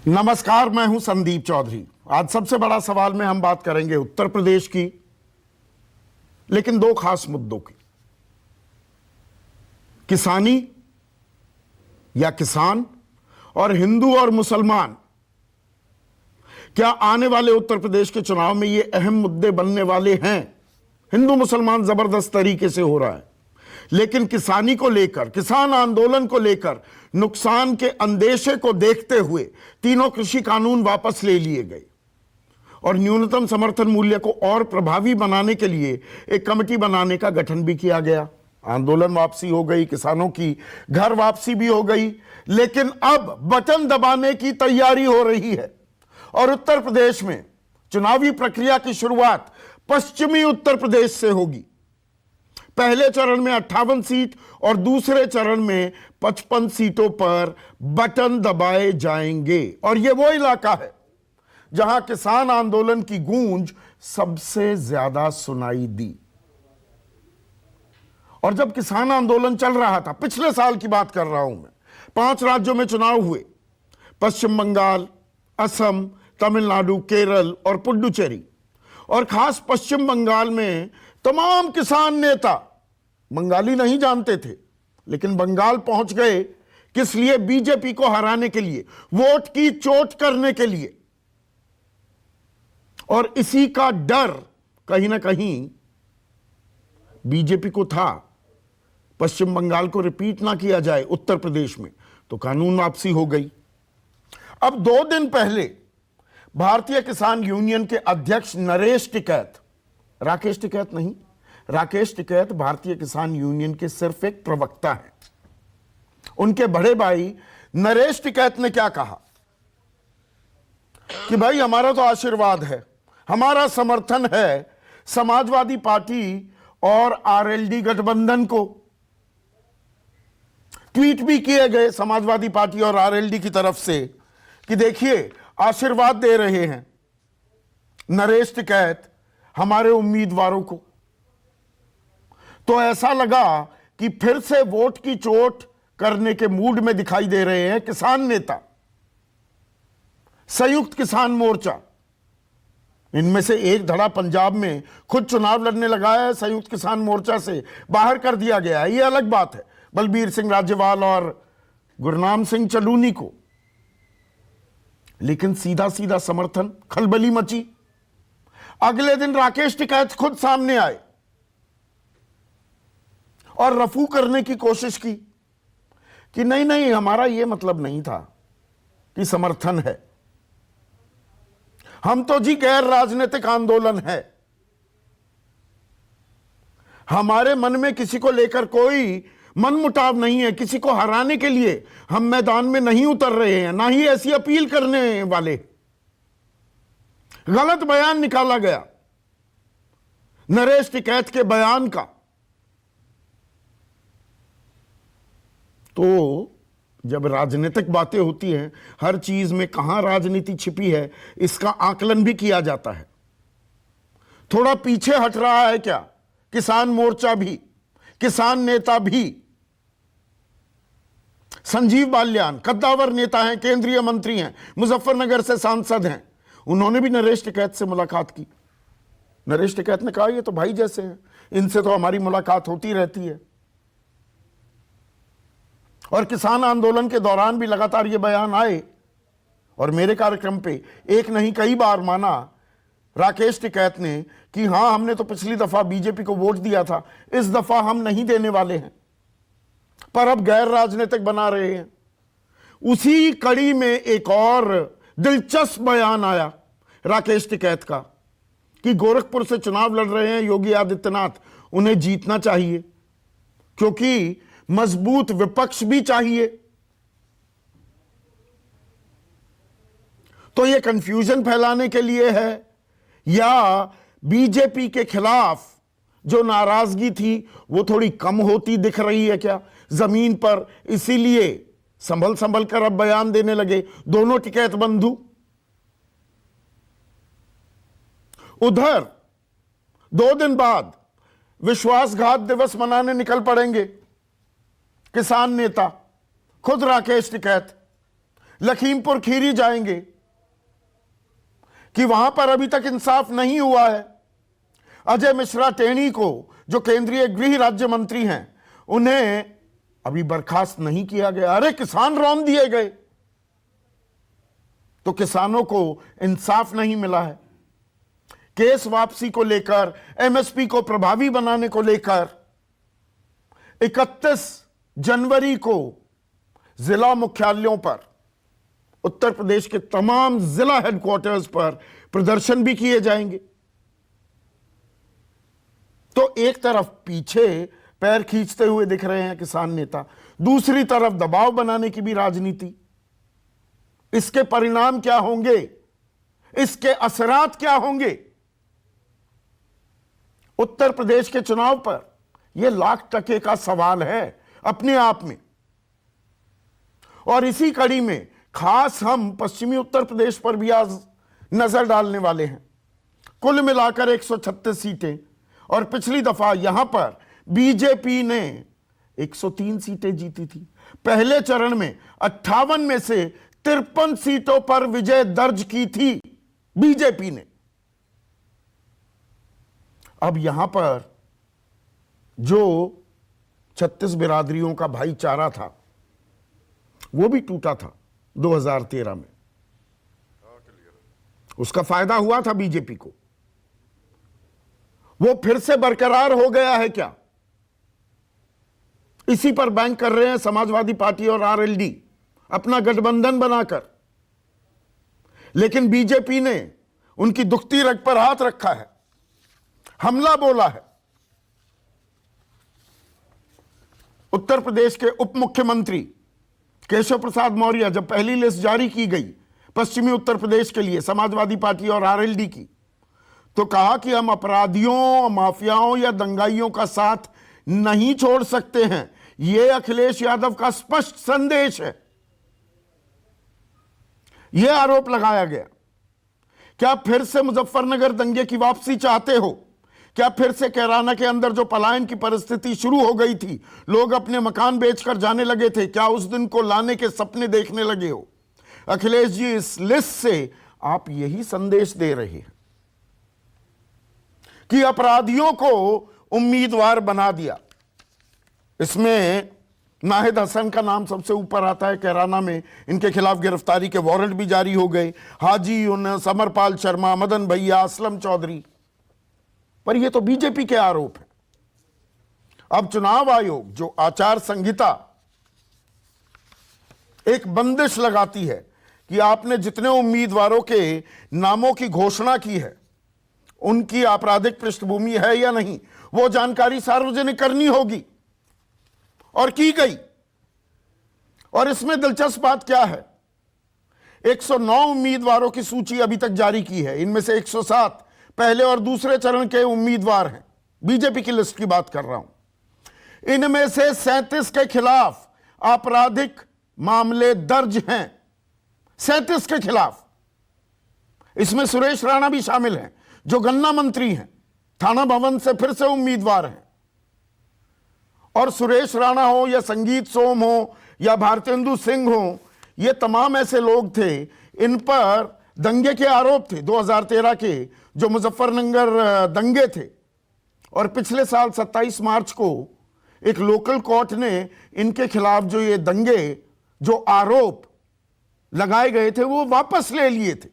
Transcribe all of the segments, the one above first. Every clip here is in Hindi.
नमस्कार, मैं हूं संदीप चौधरी। आज सबसे बड़ा सवाल में हम बात करेंगे उत्तर प्रदेश की, लेकिन दो खास मुद्दों की। किसानी या किसान और हिंदू और मुसलमान। क्या आने वाले उत्तर प्रदेश के चुनाव में ये अहम मुद्दे बनने वाले हैं? हिंदू मुसलमान जबरदस्त तरीके से हो रहा है, लेकिन किसानी को लेकर, किसान आंदोलन को लेकर नुकसान के अंदेशे को देखते हुए तीनों कृषि कानून वापस ले लिए गए और न्यूनतम समर्थन मूल्य को और प्रभावी बनाने के लिए एक कमेटी बनाने का गठन भी किया गया। आंदोलन वापसी हो गई, किसानों की घर वापसी भी हो गई, लेकिन अब बटन दबाने की तैयारी हो रही है और उत्तर प्रदेश में चुनावी प्रक्रिया की शुरुआत पश्चिमी उत्तर प्रदेश से होगी। पहले चरण में 58 सीट और दूसरे चरण में 55 सीटों पर बटन दबाए जाएंगे और यह वो इलाका है जहां किसान आंदोलन की गूंज सबसे ज्यादा सुनाई दी। और जब किसान आंदोलन चल रहा था, पिछले साल की बात कर रहा हूं मैं, 5 राज्यों में चुनाव हुए, पश्चिम बंगाल, असम, तमिलनाडु, केरल और पुडुचेरी। और खास पश्चिम बंगाल में तमाम किसान नेता बंगाली नहीं जानते थे, लेकिन बंगाल पहुंच गए। किस लिए? बीजेपी को हराने के लिए, वोट की चोट करने के लिए। और इसी का डर कहीं ना कहीं बीजेपी को था, पश्चिम बंगाल को रिपीट ना किया जाए उत्तर प्रदेश में, तो कानून वापसी हो गई। अब 2 दिन पहले भारतीय किसान यूनियन के अध्यक्ष नरेश टिकैत, राकेश टिकैत नहीं, राकेश टिकैत भारतीय किसान यूनियन के सिर्फ एक प्रवक्ता हैं। उनके बड़े भाई नरेश टिकैत ने क्या कहा कि भाई हमारा तो आशीर्वाद है, हमारा समर्थन है समाजवादी पार्टी और आरएलडी गठबंधन को। ट्वीट भी किए गए समाजवादी पार्टी और आरएलडी की तरफ से कि देखिए आशीर्वाद दे रहे हैं नरेश टिकैत हमारे उम्मीदवारों को। तो ऐसा लगा कि फिर से वोट की चोट करने के मूड में दिखाई दे रहे हैं किसान नेता। संयुक्त किसान मोर्चा, इनमें से एक धड़ा पंजाब में खुद चुनाव लड़ने लगा है, संयुक्त किसान मोर्चा से बाहर कर दिया गया है, यह अलग बात है, बलबीर सिंह राजेवाल और गुरनाम सिंह चलूनी को। लेकिन सीधा सीधा समर्थन, खलबली मची। अगले दिन राकेश टिकैत खुद सामने आए और रफू करने की कोशिश की कि नहीं नहीं, हमारा यह मतलब नहीं था कि समर्थन है, हम तो जी गैर राजनीतिक आंदोलन है, हमारे मन में किसी को लेकर कोई मनमुटाव नहीं है, किसी को हराने के लिए हम मैदान में नहीं उतर रहे हैं, ना ही ऐसी अपील करने वाले। गलत बयान निकाला गया नरेश टिकैत के बयान का। तो जब राजनीतिक बातें होती हैं, हर चीज में कहां राजनीति छिपी है इसका आकलन भी किया जाता है। थोड़ा पीछे हट रहा है क्या किसान मोर्चा भी, किसान नेता भी? संजीव बाल्यान कद्दावर नेता हैं, केंद्रीय मंत्री हैं, मुजफ्फरनगर से सांसद हैं, उन्होंने भी नरेश टिकैत से मुलाकात की। नरेश टिकैत ने कहा ये तो भाई जैसे हैं, इनसे तो हमारी मुलाकात होती रहती है। और किसान आंदोलन के दौरान भी लगातार ये बयान आए और मेरे कार्यक्रम पे एक नहीं कई बार माना राकेश टिकैत ने कि हां, हमने तो पिछली दफा बीजेपी को वोट दिया था, इस दफा हम नहीं देने वाले हैं, पर अब गैर राजनीतिक बना रहे हैं। उसी कड़ी में एक और दिलचस्प बयान आया राकेश टिकैत का कि गोरखपुर से चुनाव लड़ रहे हैं योगी आदित्यनाथ, उन्हें जीतना चाहिए क्योंकि मजबूत विपक्ष भी चाहिए। तो यह कंफ्यूजन फैलाने के लिए है या बीजेपी के खिलाफ जो नाराजगी थी वो थोड़ी कम होती दिख रही है क्या जमीन पर, इसीलिए संभल संभल कर अब बयान देने लगे दोनों टिकैत बंधु? उधर 2 दिन बाद विश्वासघात दिवस मनाने निकल पड़ेंगे किसान नेता, खुद राकेश टिकैत। लखीमपुर खीरी जाएंगे कि वहां पर अभी तक इंसाफ नहीं हुआ है। अजय मिश्रा टेणी को, जो केंद्रीय गृह राज्य मंत्री हैं, उन्हें अभी बर्खास्त नहीं किया गया। अरे किसान रौंद दिए गए, तो किसानों को इंसाफ नहीं मिला है। केस वापसी को लेकर, एमएसपी को प्रभावी बनाने को लेकर 31 जनवरी को जिला मुख्यालयों पर, उत्तर प्रदेश के तमाम जिला हेडक्वार्टर्स पर प्रदर्शन भी किए जाएंगे। तो एक तरफ पीछे पैर खींचते हुए दिख रहे हैं किसान नेता, दूसरी तरफ दबाव बनाने की भी राजनीति। इसके परिणाम क्या होंगे, इसके असरात क्या होंगे उत्तर प्रदेश के चुनाव पर, यह लाख टके का सवाल है अपने आप में। और इसी कड़ी में खास हम पश्चिमी उत्तर प्रदेश पर भी आज नजर डालने वाले हैं। कुल मिलाकर 136 सीटें, और पिछली दफा यहां पर बीजेपी ने 103 सीटें जीती थी। पहले चरण में 58 में से 53 सीटों पर विजय दर्ज की थी बीजेपी ने। अब यहां पर जो 36 बिरादरियों का भाईचारा था, वो भी टूटा था 2013 में। उसका फायदा हुआ था बीजेपी को। वो फिर से बरकरार हो गया है क्या? इसी पर बैंक कर रहे हैं समाजवादी पार्टी और आरएलडी अपना गठबंधन बनाकर। लेकिन बीजेपी ने उनकी दुखती रग पर हाथ रखा है, हमला बोला है। उत्तर प्रदेश के उप मुख्यमंत्री केशव प्रसाद मौर्य, जब पहली लिस्ट जारी की गई पश्चिमी उत्तर प्रदेश के लिए समाजवादी पार्टी और आरएलडी की, तो कहा कि हम अपराधियों, माफियाओं या दंगाइयों का साथ नहीं छोड़ सकते हैं। यह अखिलेश यादव का स्पष्ट संदेश है। यह आरोप लगाया गया, क्या फिर से मुजफ्फरनगर दंगे की वापसी चाहते हो? क्या फिर से कैराना के अंदर जो पलायन की परिस्थिति शुरू हो गई थी, लोग अपने मकान बेचकर जाने लगे थे, क्या उस दिन को लाने के सपने देखने लगे हो? अखिलेश जी, इस लिस्ट से आप यही संदेश दे रहे हैं कि अपराधियों को उम्मीदवार बना दिया। इसमें नाहिद हसन का नाम सबसे ऊपर आता है। कैराना में इनके खिलाफ गिरफ्तारी के वारंट भी जारी हो गए। हाजी यूनुस, अमरपाल शर्मा, मदन भैया, असलम चौधरी। पर यह तो बीजेपी के आरोप है। अब चुनाव आयोग जो आचार संहिता एक बंदिश लगाती है कि आपने जितने उम्मीदवारों के नामों की घोषणा की है, उनकी आपराधिक पृष्ठभूमि है या नहीं, वो जानकारी सार्वजनिक करनी होगी, और की गई। और इसमें दिलचस्प बात क्या है, 109 उम्मीदवारों की सूची अभी तक जारी की है। इनमें से 107 पहले और दूसरे चरण के उम्मीदवार हैं। बीजेपी की लिस्ट की बात कर रहा हूं। इनमें से 37 के खिलाफ आपराधिक मामले दर्ज हैं। 37 के खिलाफ। इसमें सुरेश राणा भी शामिल हैं, जो गन्ना मंत्री हैं, थाना भवन से फिर से उम्मीदवार हैं। और सुरेश राणा हो या संगीत सोम हो या भारतेंदु सिंह हो, ये तमाम ऐसे लोग थे, इन पर दंगे के आरोप थे 2013 के, जो मुजफ्फरनगर दंगे थे। और पिछले साल 27 मार्च को एक लोकल कोर्ट ने इनके खिलाफ जो ये दंगे, जो आरोप लगाए गए थे, वो वापस ले लिए थे।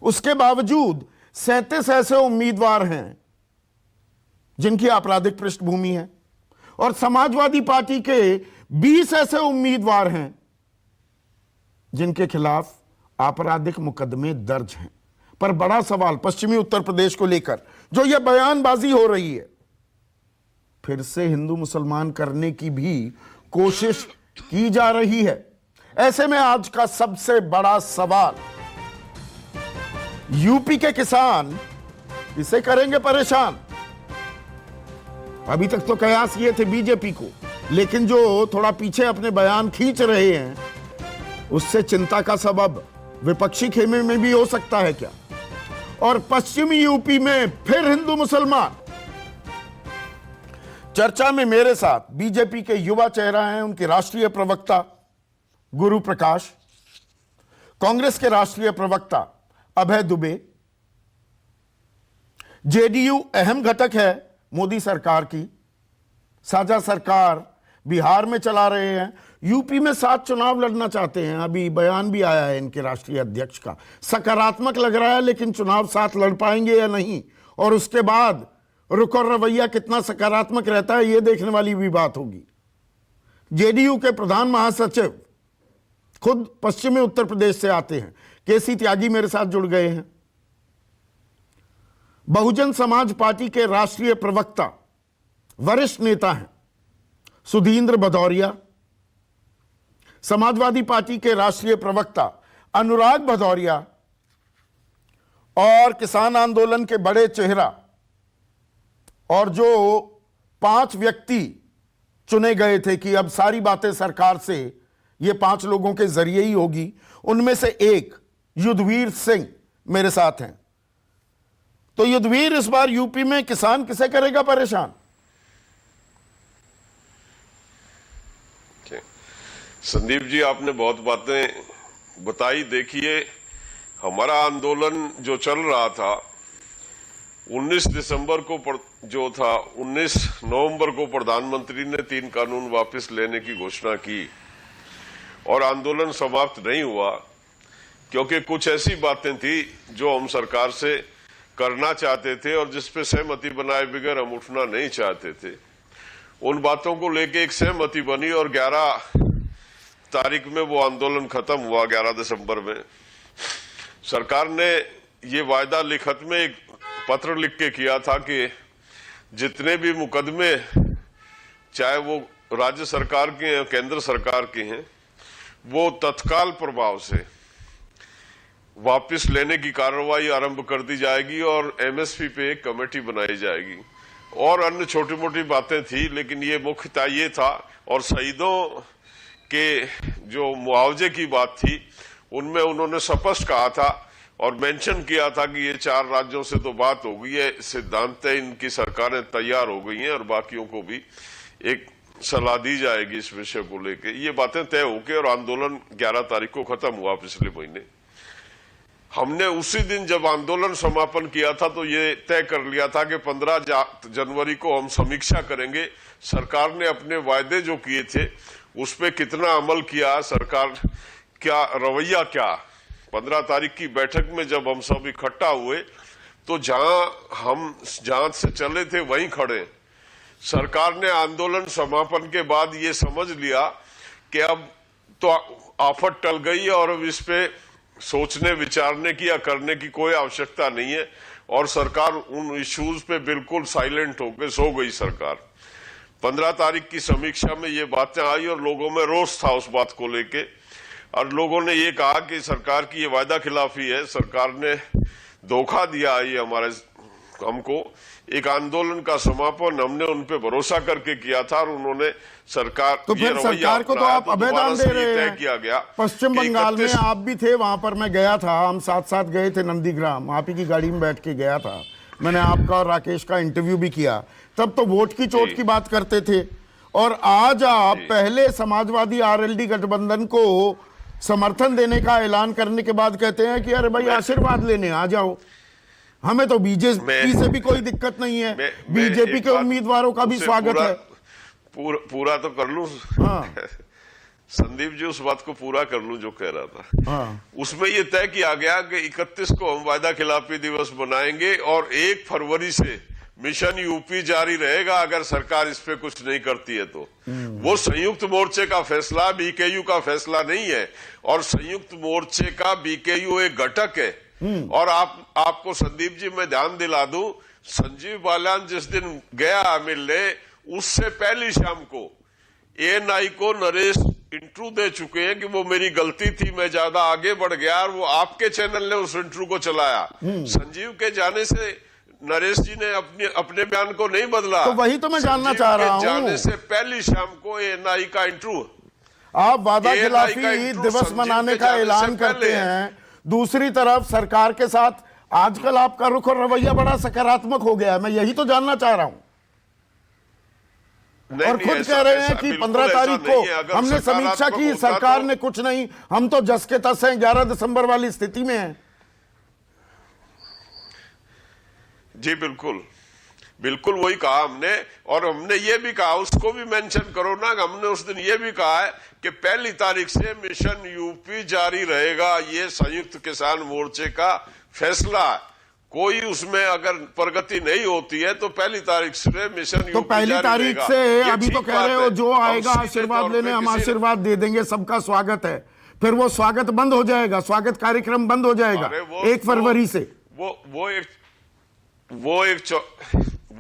उसके बावजूद 37 ऐसे उम्मीदवार हैं जिनकी आपराधिक पृष्ठभूमि है, और समाजवादी पार्टी के 20 ऐसे उम्मीदवार हैं जिनके खिलाफ आपराधिक मुकदमे दर्ज हैं। पर बड़ा सवाल पश्चिमी उत्तर प्रदेश को लेकर जो यह बयानबाजी हो रही है, फिर से हिंदू मुसलमान करने की भी कोशिश की जा रही है। ऐसे में आज का सबसे बड़ा सवाल, यूपी के किसान इसे करेंगे परेशान। अभी तक तो कयास ये थे बीजेपी को, लेकिन जो थोड़ा पीछे अपने बयान खींच रहे हैं, उससे चिंता का सबब विपक्षी खेमे में भी हो सकता है क्या? और पश्चिमी यूपी में फिर हिंदू मुसलमान। चर्चा में मेरे साथ बीजेपी के युवा चेहरा हैं, उनके राष्ट्रीय प्रवक्ता गुरु प्रकाश। कांग्रेस के राष्ट्रीय प्रवक्ता अभय दुबे, जेडीयू अहम घटक है मोदी सरकार की, साझा सरकार बिहार में चला रहे हैं, यूपी में 7 चुनाव लड़ना चाहते हैं। अभी बयान भी आया है इनके राष्ट्रीय अध्यक्ष का, सकारात्मक लग रहा है, लेकिन चुनाव 7 लड़ पाएंगे या नहीं, और उसके बाद रुख और रवैया कितना सकारात्मक रहता है, यह देखने वाली भी बात होगी। जेडीयू के प्रधान महासचिव खुद पश्चिमी उत्तर प्रदेश से आते हैं, केसी त्यागी मेरे साथ जुड़ गए हैं। बहुजन समाज पार्टी के राष्ट्रीय प्रवक्ता वरिष्ठ नेता हैं सुधींद्र भदौरिया, समाजवादी पार्टी के राष्ट्रीय प्रवक्ता अनुराग भदौरिया, और किसान आंदोलन के बड़े चेहरा और जो 5 व्यक्ति चुने गए थे कि अब सारी बातें सरकार से ये 5 लोगों के जरिए ही होगी, उनमें से एक युद्धवीर सिंह मेरे साथ हैं। तो युद्धवीर, इस बार यूपी में किसान किसे करेगा परेशान? संदीप जी, आपने बहुत बातें बताई। देखिए, हमारा आंदोलन जो चल रहा था 19 दिसंबर को जो था 19 नवंबर को प्रधानमंत्री ने 3 कानून वापस लेने की घोषणा की और आंदोलन समाप्त नहीं हुआ, क्योंकि कुछ ऐसी बातें थी जो हम सरकार से करना चाहते थे और जिस पे सहमति बनाए बगैर हम उठना नहीं चाहते थे। उन बातों को लेके एक सहमति बनी और 11 तारीख में वो आंदोलन खत्म हुआ। 11 दिसंबर में सरकार ने ये वायदा लिखत में एक पत्र लिख के किया था कि जितने भी मुकदमे, चाहे वो राज्य सरकार के हैं केंद्र सरकार के हैं, वो तत्काल प्रभाव से वापस लेने की कार्रवाई आरंभ कर दी जाएगी और एमएसपी पे एक कमेटी बनाई जाएगी। और अन्य छोटी मोटी बातें थी, लेकिन ये मुख्यतः ये था। और शहीदों के जो मुआवजे की बात थी उनमें उन्होंने स्पष्ट कहा था और मेंशन किया था कि ये 4 राज्यों से तो बात हो गई है, सिद्धांत इनकी सरकारें तैयार हो गई हैं और बाकियों को भी एक सलाह दी जाएगी इस विषय को लेके। ये बातें तय होके और आंदोलन 11 तारीख को खत्म हुआ पिछले महीने। हमने उसी दिन जब आंदोलन समापन किया था तो ये तय कर लिया था कि 15 जनवरी को हम समीक्षा करेंगे, सरकार ने अपने वायदे जो किए थे उस पे कितना अमल किया, सरकार क्या रवैया क्या। 15 तारीख की बैठक में जब हम सब इकट्ठा हुए तो जहां से चले थे वहीं खड़े। सरकार ने आंदोलन समापन के बाद ये समझ लिया कि अब तो आफत टल गई है और अब इस पे सोचने विचारने की या करने की कोई आवश्यकता नहीं है, और सरकार उन इश्यूज पे बिल्कुल साइलेंट होकर सो गई सरकार। 15 तारीख की समीक्षा में ये बातें आई और लोगों में रोष था उस बात को लेके, और लोगों ने ये कहा कि सरकार की ये वायदा खिलाफी है, सरकार ने धोखा दिया है ये हमको। एक आंदोलन का समापन हमने उन पे भरोसा करके किया था और उन्होंने सरकार तो फिर सरकार को तो आप अभेदान दे रहे हैं। किया गया पश्चिम बंगाल में आप भी थे, वहां पर मैं गया था, हम साथ गए थे नंदीग्राम, आप ही की गाड़ी में बैठ के गया था, मैंने आपका और राकेश का इंटरव्यू भी किया। तब तो वोट की चोट की बात करते थे, और आज आप पहले समाजवादी आरएलडी गठबंधन को समर्थन देने का ऐलान करने के बाद कहते हैं कि अरे भाई आशीर्वाद लेने आ जाओ, हमें तो बीजेपी से भी कोई दिक्कत नहीं है, बीजेपी के उम्मीदवारों का भी स्वागत है। पूरा तो कर लूं। हाँ। संदीप जी, उस बात को पूरा कर लूं जो कह रहा था। हाँ। उसमें यह तय किया गया कि 31 को हम वायदा खिलाफी दिवस मनाएंगे और 1 फरवरी से मिशन यूपी जारी रहेगा अगर सरकार इस पे कुछ नहीं करती है तो। वो संयुक्त मोर्चे का फैसला, बीकेयू का फैसला नहीं है, और संयुक्त मोर्चे का बीकेयू एक घटक है। और आपको संदीप जी मैं ध्यान दिला दूं, संजीव बालियान जिस दिन गया मिलने, उससे पहली शाम को एएनआई को नरेश इंटरव्यू दे चुके हैं कि वो मेरी गलती थी, मैं ज्यादा आगे बढ़ गया, और वो आपके चैनल ने उस इंटरव्यू को चलाया। संजीव के जाने से नरेश जी ने अपने बयान को नहीं बदला। तो वही तो मैं जानना चाह रहा हूं। जाने से पहली शाम को एएनआई का इंटरव्यू, आप वादा खिलाफी दिवस मनाने का ऐलान करते हैं, दूसरी तरफ सरकार के साथ आजकल आपका रुख और रवैया बड़ा सकारात्मक हो गया है, मैं यही तो जानना चाह रहा हूं। नहीं, और नहीं, खुद ऐसा- कह रहे ऐसा हैं कि बिल्कुल 15 ऐसा तारीख नहीं को है। अगर हमने समीक्षा सकारात्मक की, होता सरकार तो- ने कुछ नहीं, हम तो जस के तस हैं, 11 दिसंबर वाली स्थिति में हैं। जी बिल्कुल, बिल्कुल वही कहा हमने। और हमने ये भी कहा, उसको भी मेंशन करो ना, हमने उस दिन ये भी कहा है कि 1 तारीख से मिशन यूपी जारी रहेगा। ये संयुक्त किसान मोर्चे का फैसला है। कोई उसमें अगर प्रगति नहीं होती है तो 1 तारीख से मिशन तो यूपी 1 जारी तारीख रहेगा। से ये अभी तो ठीक कह रहे बात हो है। जो हम आएगा सीधे आशीर्वाद तौर लेने पे हम किसी- आशीर्वाद दे देंगे, सबका स्वागत है। फिर वो स्वागत बंद हो जाएगा, स्वागत कार्यक्रम बंद हो जाएगा अरे 1 फरवरी से। वो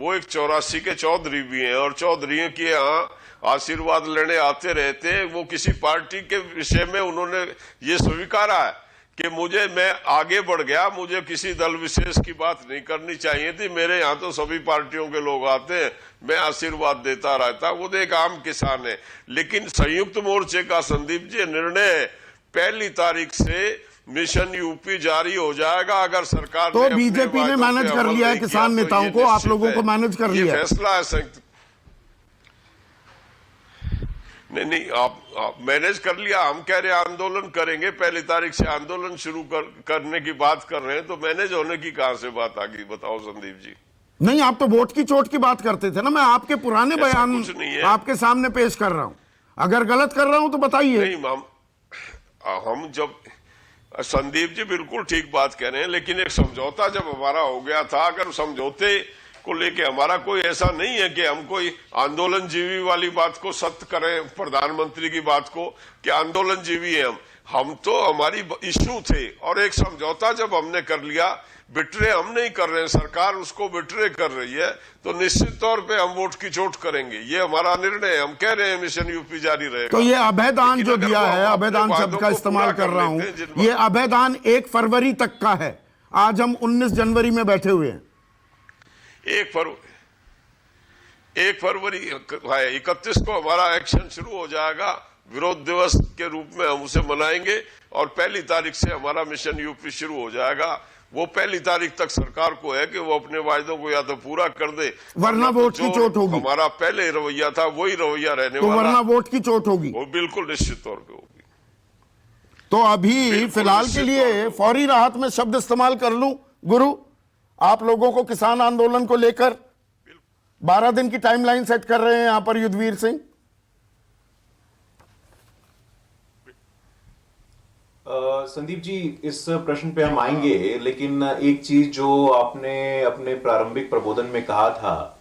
एक 84 के चौधरी भी हैं, और चौधरी के यहाँ आशीर्वाद लेने आते रहते हैं। वो किसी पार्टी के विषय में उन्होंने ये स्वीकारा है कि मैं आगे बढ़ गया, मुझे किसी दल विशेष की बात नहीं करनी चाहिए थी, मेरे यहाँ तो सभी पार्टियों के लोग आते हैं, मैं आशीर्वाद देता रहता। वो तो एक आम किसान है। लेकिन संयुक्त मोर्चे का संदीप जी निर्णय है 1 तारीख से मिशन यूपी जारी हो जाएगा। अगर सरकार तो ने अपने बीजेपी ने वायदों पे मैनेज कर अमल लिया है नहीं किसान किया तो नेताओं ये को, आप निश्चित लोगों है। को मैनेज कर ये लिया है। फैसला है संयुक्त। नहीं, आप मैनेज कर लिया। हम कह रहे हैं आंदोलन करेंगे, 1 तारीख से आंदोलन शुरू करने की बात कर रहे हैं, तो मैनेज होने की कहां से बात आ गई, बताओ संदीप जी। नहीं, आप तो वोट की चोट की बात करते थे ना, मैं आपके पुराने ऐसा बयान कुछ नहीं है। आपके सामने पेश कर रहा हूं। अगर गलत कर रहा हूं तो बताइए। नहीं, हम जब संदीप जी बिल्कुल ठीक बात कह रहे हैं, लेकिन एक समझौता जब हमारा हो गया था, अगर समझौते को लेके हमारा कोई ऐसा नहीं है कि हम कोई आंदोलन जीवी वाली बात को सत्य करें, प्रधानमंत्री की बात को कि आंदोलन जीवी है हम तो हमारी इश्यू थे। और एक समझौता जब हमने कर लिया, बिटरे हम नहीं कर रहे हैं, सरकार उसको बिटरे कर रही है, तो निश्चित तौर पे हम वोट की चोट करेंगे। ये हमारा निर्णय है। हम कह रहे हैं मिशन यूपी जारी रहेगा। तो ये अभयदान जो लेकिन अगर दिया वो है, अपने अभयदान वादों शब्द का को इस्तेमाल पूरा कर रहा लेते हैं, हूं, ये अभयदान 1 फरवरी तक का है। आज हम 19 जनवरी में बैठे हुए हैं। 1 फरवरी 31 को हमारा एक्शन शुरू हो जाएगा। विरोध दिवस के रूप में हम उसे मनाएंगे, और 1 तारीख से हमारा मिशन यूपी शुरू हो जाएगा। वो 1 तारीख तक सरकार को है कि वो अपने वायदों को या तो पूरा कर दे, वरना वोट की चोट होगी। हमारा पहले रवैया था वही रवैया रहने तो वाला, वरना वोट की चोट होगी। वो बिल्कुल निश्चित तौर पे होगी। तो अभी बिल्कुल फिलहाल के निश्चित लिए तौर पे। फौरी राहत में शब्द इस्तेमाल कर लूं गुरु, आप लोगों को किसान आंदोलन को लेकर 12 दिन की टाइमलाइन सेट कर रहे हैं यहां पर युद्धवीर सिंह। संदीप जी, इस प्रश्न पे हम आएंगे, लेकिन एक चीज जो आपने अपने प्रारंभिक प्रबोधन में कहा था,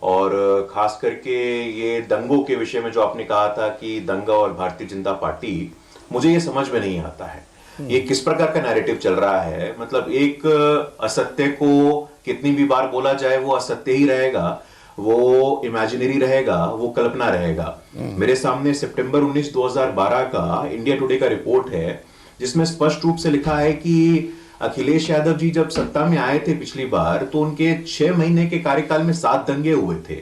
और खास करके ये दंगों के विषय में जो आपने कहा था कि दंगा और भारतीय जनता पार्टी, मुझे ये समझ में नहीं आता है ये किस प्रकार का नैरेटिव चल रहा है। मतलब एक असत्य को कितनी भी बार बोला जाए वो असत्य ही रहेगा, वो इमेजिनरी रहेगा, वो कल्पना रहेगा। मेरे सामने सितंबर 19, 2012 का इंडिया टुडे का रिपोर्ट है, जिसमें स्पष्ट रूप से लिखा है कि अखिलेश यादव जी जब सत्ता में आए थे पिछली बार, तो उनके 6 महीने के कार्यकाल में 7 दंगे हुए थे।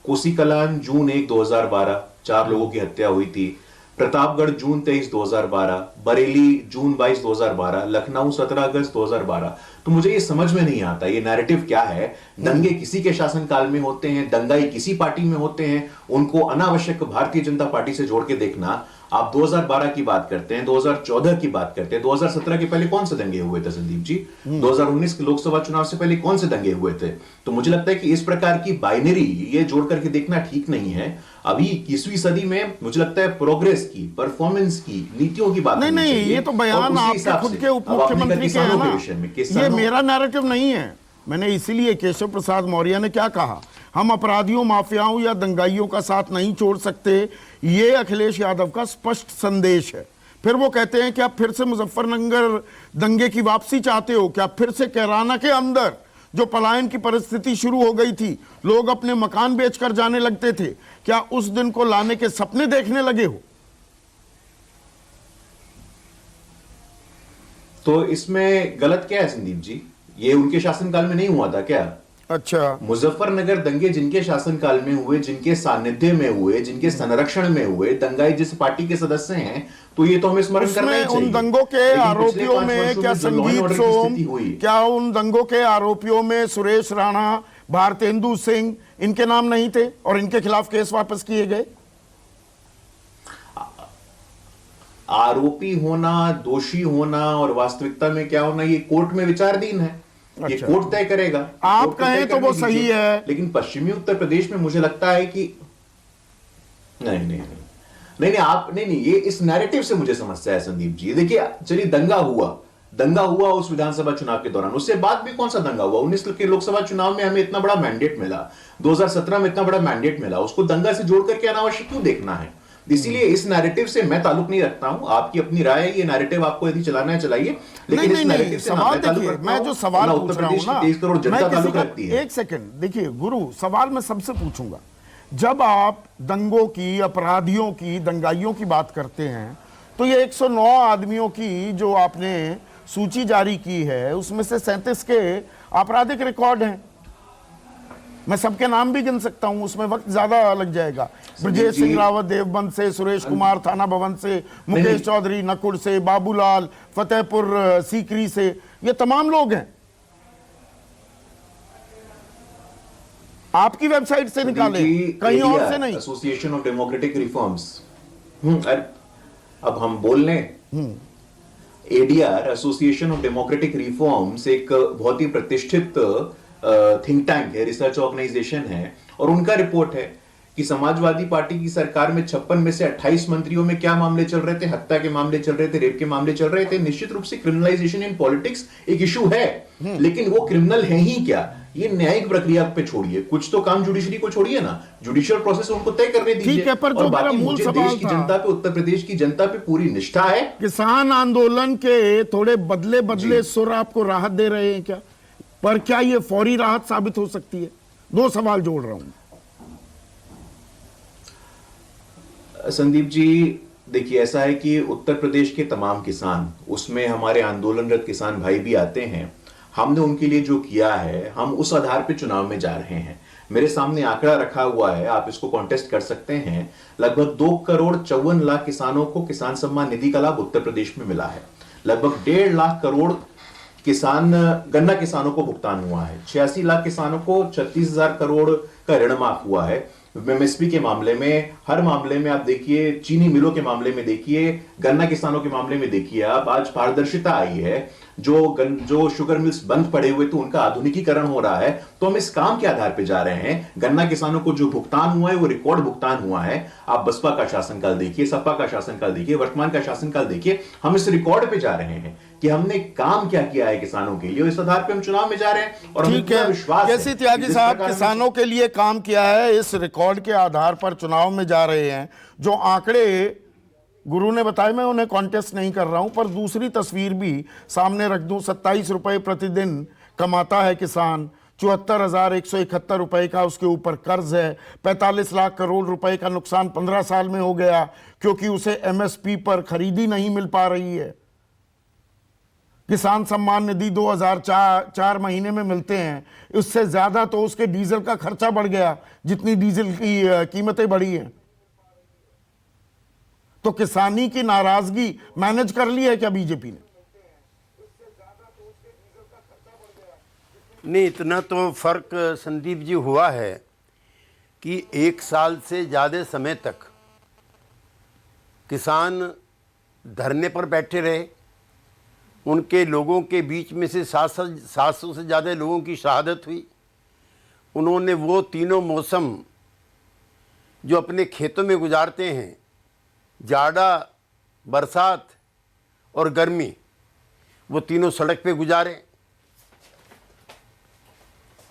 कोसी कलान जून 1, 2012 4 लोगों की हत्या हुई थी। प्रतापगढ़ जून 23, 2012, बरेली जून 22, 2012, लखनऊ 17 अगस्त 2012। तो मुझे ये समझ में नहीं आता ये नैरेटिव क्या है। दंगे किसी के शासनकाल में होते हैं, दंगाई किसी पार्टी में होते हैं, उनको अनावश्यक भारतीय जनता पार्टी से जोड़ के देखना। आप 2012 की बात करते हैं, 2014 की बात करते हैं, 2017 के पहले कौन से दंगे हुए थे संदीप जी? 2019 के लोकसभा चुनाव से पहले कौन से दंगे हुए थे? तो मुझे लगता है कि इस प्रकार की बाइनरी ये जोड़ करके देखना ठीक नहीं है। अभी 21वीं सदी में मुझे लगता है प्रोग्रेस की, परफॉर्मेंस की, नीतियों की बात नहीं होनी नहीं, चाहिए। ये तो बयान आपके खुद के उप मुख्यमंत्री के है ना, ये मेरा नैरेटिव नहीं है। मैंने इसीलिए केशव प्रसाद मौर्य ने क्या कहा, हम अपराधियों, माफियाओं या दंगाइयों का साथ नहीं छोड़ सकते, ये अखिलेश यादव का स्पष्ट संदेश है। फिर वो कहते हैं कि आप फिर से मुजफ्फरनगर दंगे की वापसी चाहते हो क्या? फिर से कैराना के अंदर जो पलायन की परिस्थिति शुरू हो गई थी, लोग अपने मकान बेचकर जाने लगते थे, क्या उस दिन को लाने के सपने देखने लगे हो? तो इसमें गलत क्या है संदीप जी? ये उनके शासनकाल में नहीं हुआ था क्या? अच्छा, मुजफ्फरनगर दंगे जिनके शासनकाल में हुए, जिनके सानिध्य में हुए, जिनके संरक्षण में हुए, दंगाई जिस पार्टी के सदस्य हैं, तो ये तो हमें स्मरण करना ही चाहिए। उन दंगों के आरोपियों में क्या संगीत सोम, क्या उन दंगों के आरोपियों में सुरेश राणा, भारतेंदु सिंह, इनके नाम नहीं थे और इनके खिलाफ केस वापस किए गए? आरोपी होना, दोषी होना और वास्तविकता में क्या होना, ये कोर्ट में विचाराधीन है। ये अच्छा। कोर्ट तय करेगा। आप कोर्ट को कहें तय तो करने वो सही दीजिए। है। लेकिन पश्चिमी उत्तर प्रदेश में मुझे लगता है कि नहीं, आप नहीं, ये इस नैरेटिव से मुझे समस्या है संदीप जी। देखिए, चलिए, दंगा हुआ उस विधानसभा चुनाव के दौरान, उससे बाद भी कौन सा दंगा हुआ? 19 के लोकसभा चुनाव में हमें इतना बड़ा मैंडेट मिला, 2017 में इतना बड़ा मैंडेट मिला, उसको दंगा से जोड़ करके अनावश्यक क्यों देखना है? इसीलिए इस नैरेटिव से मैं ताल्लुक नहीं रखता हूं। आपकी अपनी राय है, ये नैरेटिव आपको यदि चलाना है चलाइए, लेकिन इस नैरेटिव से सवाल देखिए, मैं जो सवाल पूछ रहा हूं ना, 23 करोड़ जनता ताल्लुक रखती है। एक सेकंड देखिए गुरु, सवाल मैं सबसे पूछूंगा। जब आप दंगों की, अपराधियों की, दंगाइयों की बात करते हैं तो ये 109 आदमियों की जो आपने सूची जारी की है, उसमें से 37 के आपराधिक रिकॉर्ड हैं। मैं सबके नाम भी गिन सकता हूं, उसमें वक्त ज्यादा लग जाएगा। ब्रजेश सिंह रावत देवबंद से, सुरेश कुमार थाना भवन से, मुकेश चौधरी नकुड़ से, बाबूलाल फतेहपुर सीकरी से, ये तमाम लोग हैं। आपकी वेबसाइट से निकाले, कहीं और से नहीं। एसोसिएशन ऑफ डेमोक्रेटिक रिफॉर्म्स, अब हम बोल लें, ADR, association of democratic reforms, एक बहुत ही प्रतिष्ठित थिंक टैंक है, रिसर्च ऑर्गेनाइजेशन है, और उनका रिपोर्ट है कि समाजवादी पार्टी की सरकार में 56 में से 28 मंत्रियों में क्या मामले चल रहे थे? हत्या के मामले चल रहे थे, रेप के मामले चल रहे थे। निश्चित रूप से क्रिमिनलाइजेशन इन पॉलिटिक्स एक इशू है, लेकिन वो क्रिमिनल है ही क्या? ये न्यायिक प्रक्रिया पे छोड़िए, कुछ तो काम जुडिशरी को छोड़िए ना, जुडिशियल प्रोसेस उनको तय करने दीजिए। ठीक है, पर जो मेरा मूल सवाल देश की जनता पे, उत्तर प्रदेश की जनता पे पूरी निष्ठा है। किसान आंदोलन के थोड़े बदले सुर आपको राहत दे रहे हैं क्या? पर क्या ये फौरी राहत साबित हो सकती है? दो सवाल जोड़ रहा हूं संदीप जी। देखिए, ऐसा है कि उत्तर प्रदेश के तमाम किसान, उसमें हमारे आंदोलनरत किसान भाई भी आते हैं। हमने उनके लिए जो किया है, हम उस आधार पे चुनाव में जा रहे हैं। मेरे सामने आंकड़ा रखा हुआ है, आप इसको कॉन्टेस्ट कर सकते हैं। लगभग 2,54,00,000 किसानों को किसान सम्मान निधि का लाभ उत्तर प्रदेश में मिला है। लगभग 1.5 लाख करोड़ गन्ना किसानों को भुगतान हुआ है। 86 लाख किसानों को 36,000 करोड़ का ऋण माफ हुआ है। एमएसपी के मामले में, हर मामले में आप देखिए, चीनी मिलों के मामले में देखिए, गन्ना किसानों के मामले में देखिए, आप आज पारदर्शिता आई है। जो शुगर मिल्स बंद पड़े हुए थे, उनका आधुनिकीकरण हो रहा है। तो हम इस काम के आधार पर जा रहे हैं। गन्ना किसानों को जो भुगतान हुआ है वो रिकॉर्ड भुगतान हुआ है। आप बसपा का शासनकाल देखिए, सपा का शासनकाल देखिए, वर्तमान का शासनकाल देखिए, हम इस रिकॉर्ड पे जा रहे हैं कि हमने काम क्या किया है किसानों के लिए। इस आधार पे हम चुनाव में जा रहे हैं और हमें पूरा विश्वास है। कैसी त्यागी साहब, किसानों के लिए काम किया है, इस रिकॉर्ड के आधार पर चुनाव में जा रहे हैं। जो आंकड़े गुरु ने बताया, मैं उन्हें कॉन्टेस्ट नहीं कर रहा हूं, पर दूसरी तस्वीर भी सामने रख दूं। 27 रुपए प्रतिदिन कमाता है किसान, 74,171 रुपए का उसके ऊपर कर्ज है, 45 लाख करोड़ रुपए का नुकसान 15 साल में हो गया, क्योंकि उसे एमएसपी पर खरीदी नहीं मिल पा रही है। किसान सम्मान निधि 2004 महीने में मिलते हैं, उससे ज्यादा तो उसके डीजल का खर्चा बढ़ गया, जितनी डीजल की कीमतें बढ़ी हैं। तो किसानी की नाराजगी मैनेज कर ली है क्या बीजेपी ने? नहीं, इतना तो फर्क संदीप जी हुआ है कि 1 साल से ज़्यादा समय तक किसान धरने पर बैठे रहे। उनके लोगों के बीच में से 700 से ज़्यादा लोगों की शहादत हुई। उन्होंने वो तीनों मौसम जो अपने खेतों में गुजारते हैं, जाड़ा, बरसात और गर्मी, वो तीनों सड़क पे गुजारे।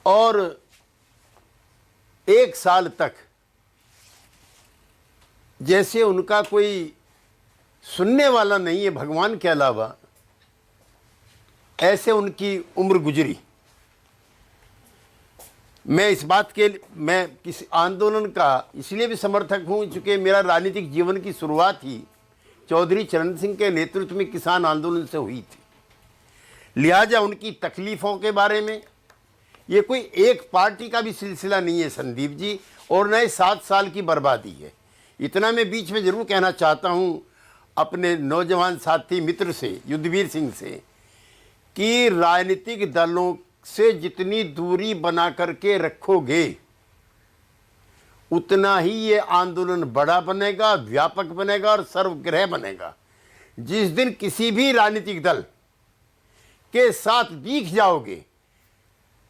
और 1 साल तक जैसे उनका कोई सुनने वाला नहीं है भगवान के अलावा, ऐसे उनकी उम्र गुजरी। मैं इस बात के, मैं किसी आंदोलन का इसलिए भी समर्थक हूँ चूँकि मेरा राजनीतिक जीवन की शुरुआत ही चौधरी चरण सिंह के नेतृत्व में किसान आंदोलन से हुई थी। लिहाजा उनकी तकलीफ़ों के बारे में ये कोई एक पार्टी का भी सिलसिला नहीं है संदीप जी, और न 7 साल की बर्बादी है। इतना मैं बीच में ज़रूर कहना चाहता हूँ अपने नौजवान साथी मित्र से, युद्धवीर सिंह से, कि राजनीतिक दलों से जितनी दूरी बना करके रखोगे उतना ही ये आंदोलन बड़ा बनेगा, व्यापक बनेगा और सर्वग्रह बनेगा। जिस दिन किसी भी राजनीतिक दल के साथ दिख जाओगे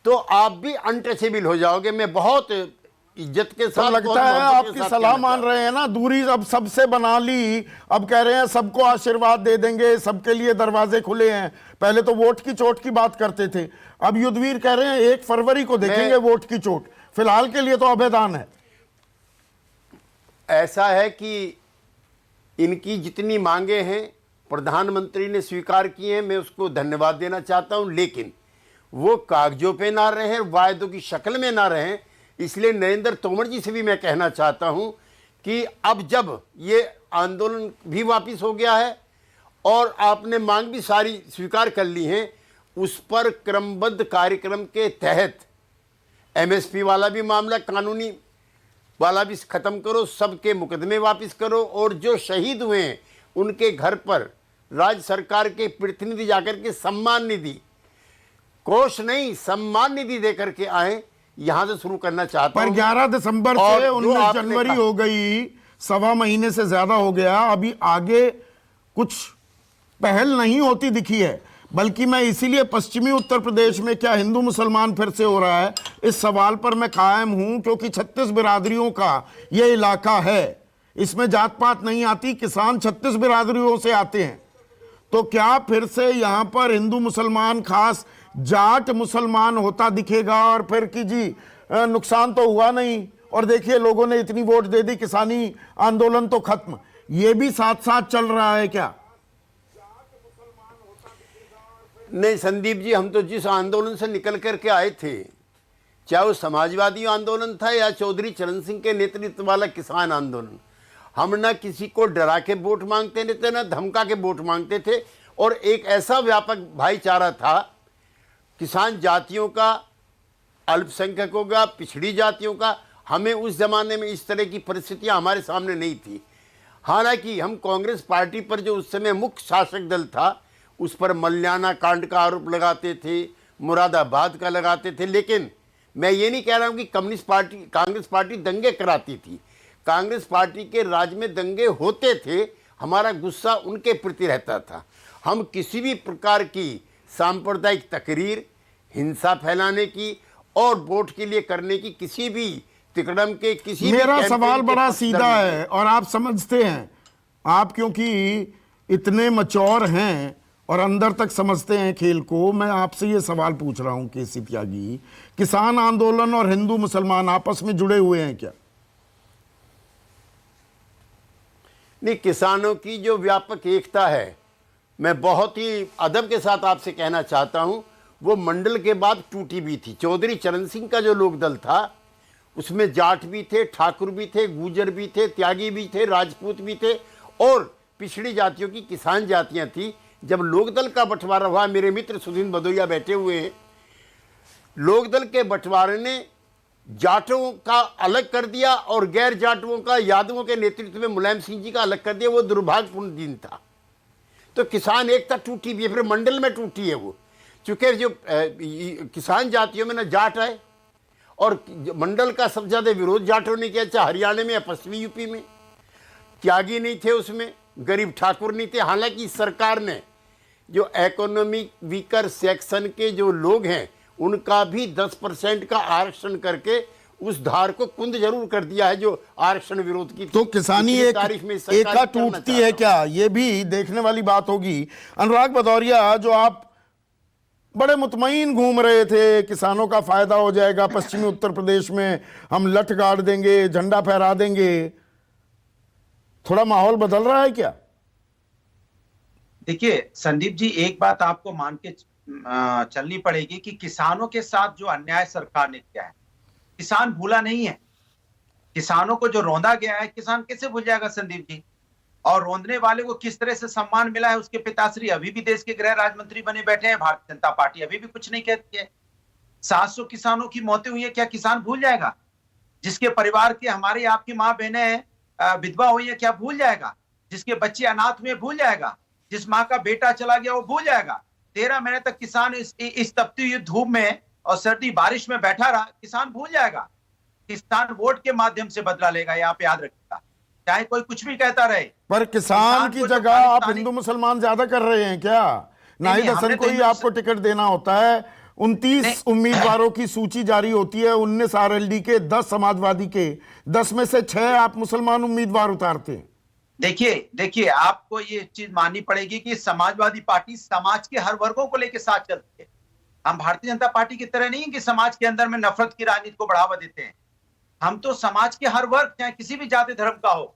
तो आप भी अनटचेबल हो जाओगे। मैं बहुत इज्जत के तो साथ, लगता है आपकी सलाह मान रहे हैं ना, दूरी अब सबसे बना ली, अब कह रहे हैं सबको आशीर्वाद दे देंगे, सबके लिए दरवाजे खुले हैं। पहले तो वोट की चोट की बात करते थे, अब युद्धवीर कह रहे हैं 1 फरवरी को देखेंगे वोट की चोट। फिलहाल के लिए तो अभेदान है। ऐसा है कि इनकी जितनी मांगे हैं प्रधानमंत्री ने स्वीकार की हैं, मैं उसको धन्यवाद देना चाहता हूं, लेकिन वो कागजों पे ना रहें, वायदों की शक्ल में ना रहें। इसलिए नरेंद्र तोमर जी से भी मैं कहना चाहता हूं कि अब जब ये आंदोलन भी वापस हो गया है और आपने मांग भी सारी स्वीकार कर ली हैं, उस पर क्रमबद्ध कार्यक्रम के तहत एमएसपी वाला भी मामला, कानूनी वाला भी खत्म करो, सबके मुकदमे वापस करो और जो शहीद हुए हैं उनके घर पर राज्य सरकार के प्रतिनिधि जाकर के सम्मान निधि, कोष नहीं सम्मान निधि दे करके आए। यहां से शुरू करना चाहता हूं। पर 11 दिसंबर और से जो 19 आपने जनवरी कहा- हो गई, सवा महीने से ज्यादा हो गया, अभी आगे कुछ पहल नहीं होती दिखी है। बल्कि मैं इसीलिए पश्चिमी उत्तर प्रदेश में क्या हिंदू मुसलमान फिर से हो रहा है, इस सवाल पर मैं कायम हूं, क्योंकि 36 बिरादरियों का यह इलाका है। इसमें जात पात नहीं आती, किसान 36 बिरादरियों से आते हैं। तो क्या फिर से यहां पर हिंदू मुसलमान, खास जाट मुसलमान होता दिखेगा और फिर कि जी नुकसान तो हुआ नहीं और देखिए लोगों ने इतनी वोट दे दी, किसानी आंदोलन तो खत्म, ये भी साथ साथ चल रहा है क्या? नहीं संदीप जी, हम तो जिस आंदोलन से निकल करके आए थे, चाहे वो समाजवादी आंदोलन था या चौधरी चरण सिंह के नेतृत्व वाला किसान आंदोलन, हम ना किसी को डरा के वोट मांगते नहीं थे, ना धमका के वोट मांगते थे। और एक ऐसा व्यापक भाईचारा था किसान जातियों का, अल्पसंख्यकों का, पिछड़ी जातियों का। हमें उस जमाने में इस तरह की परिस्थितियां हमारे सामने नहीं थी। हालांकि हम कांग्रेस पार्टी पर, जो उस समय मुख्य शासक दल था, उस पर मल्याना कांड का आरोप लगाते थे, मुरादाबाद का लगाते थे। लेकिन मैं ये नहीं कह रहा हूं कि कांग्रेस पार्टी दंगे कराती थी। कांग्रेस पार्टी के राज में दंगे होते थे, हमारा गुस्सा उनके प्रति रहता था। हम किसी भी प्रकार की सांप्रदायिक तकरीर, हिंसा फैलाने की और वोट के लिए करने की किसी भी तिकड़म के किसी मेरा भी सवाल बड़ा पक्षधर सीधा नहीं है और आप समझते हैं, आप क्योंकि इतने मचौर हैं और अंदर तक समझते हैं खेल को। मैं आपसे ये सवाल पूछ रहा हूं केसी त्यागी, किसान आंदोलन और हिंदू मुसलमान आपस में जुड़े हुए हैं क्या? नहीं, किसानों की जो व्यापक एकता है, मैं बहुत ही अदब के साथ आपसे कहना चाहता हूं, वो मंडल के बाद टूटी भी थी। चौधरी चरण सिंह का जो लोकदल था उसमें जाट भी थे, ठाकुर भी थे, गुर्जर भी थे, त्यागी भी थे, राजपूत भी थे और पिछड़ी जातियों की किसान जातियां थी। जब लोकदल का बंटवारा हुआ, मेरे मित्र सुधीन भदौरिया बैठे हुए हैं, लोकदल के बंटवारे ने जाटों का अलग कर दिया और गैर जाटों का, यादवों के नेतृत्व में मुलायम सिंह जी का अलग कर दिया। वो दुर्भाग्यपूर्ण दिन था। तो किसान एकता टूटी भी है, फिर मंडल में टूटी है वो, चूंकि जो किसान जातियों में ना जाट आए और मंडल का सबसे ज्यादा विरोध जाटों ने किया, चाहे हरियाणा में या पश्चिमी यूपी में। त्यागी नहीं थे उसमें, गरीब ठाकुर नहीं थे। हालांकि सरकार ने जो इकोनॉमिक वीकर सेक्शन के जो लोग हैं उनका भी 10% का आरक्षण करके उस धार को कुंद जरूर कर दिया है जो आरक्षण विरोध की। तो किसानी एका टूटती है क्या, ये भी देखने वाली बात होगी। अनुराग भदौरिया, जो आप बड़े मुतमईन घूम रहे थे, किसानों का फायदा हो जाएगा, पश्चिमी उत्तर प्रदेश में हम लठ गाड़ देंगे, झंडा फहरा देंगे, थोड़ा माहौल बदल रहा है क्या? देखिए संदीप जी, एक बात आपको मान के चलनी पड़ेगी कि किसानों के साथ जो अन्याय सरकार ने किया है, किसान भूला नहीं है। किसानों को जो रौंदा गया है, किसान कैसे भूल जाएगा संदीप जी? और रौंदने वाले को किस तरह से सम्मान मिला है, उसके पिताश्री अभी भी देश के गृह राज्य मंत्री बने बैठे हैं। भारतीय जनता पार्टी अभी भी कुछ नहीं कहती है। 700 किसानों की मौतें हुई है, क्या किसान भूल जाएगा? जिसके परिवार के, हमारी आपकी माँ बहनें विधवा हुई है, क्या भूल जाएगा? जिसके बच्चे अनाथ हुए भूल जाएगा? जिस माँ का बेटा चला गया वो भूल जाएगा? 13 महीने तक किसान इस तपती हुई धूप में और सर्दी बारिश में बैठा रहा, किसान भूल जाएगा। किसान वोट के माध्यम से बदला लेगा, ये आप याद रखिएगा, चाहे कोई कुछ भी कहता रहे। पर किसान की को जो जगह आप खालिस्तानी- हिंदू मुसलमान ज्यादा कर रहे हैं क्या? नाहिद नहीं, हसन हमने को तो ही हिंदू- आपको टिकट देना होता है। 29 उम्मीदवारों की सूची जारी होती है, 19 आरएलडी के, 10 समाजवादी के, 10 में से 6 आप मुसलमान उम्मीदवार उतारते हैं। देखिए आपको ये चीज माननी पड़ेगी कि समाजवादी पार्टी समाज के हर वर्गों को लेकर साथ चलती है। हम भारतीय जनता पार्टी की तरह नहीं कि समाज के अंदर में नफरत की राजनीति को बढ़ावा देते हैं। हम तो समाज के हर वर्ग, चाहे किसी भी जाति धर्म का हो,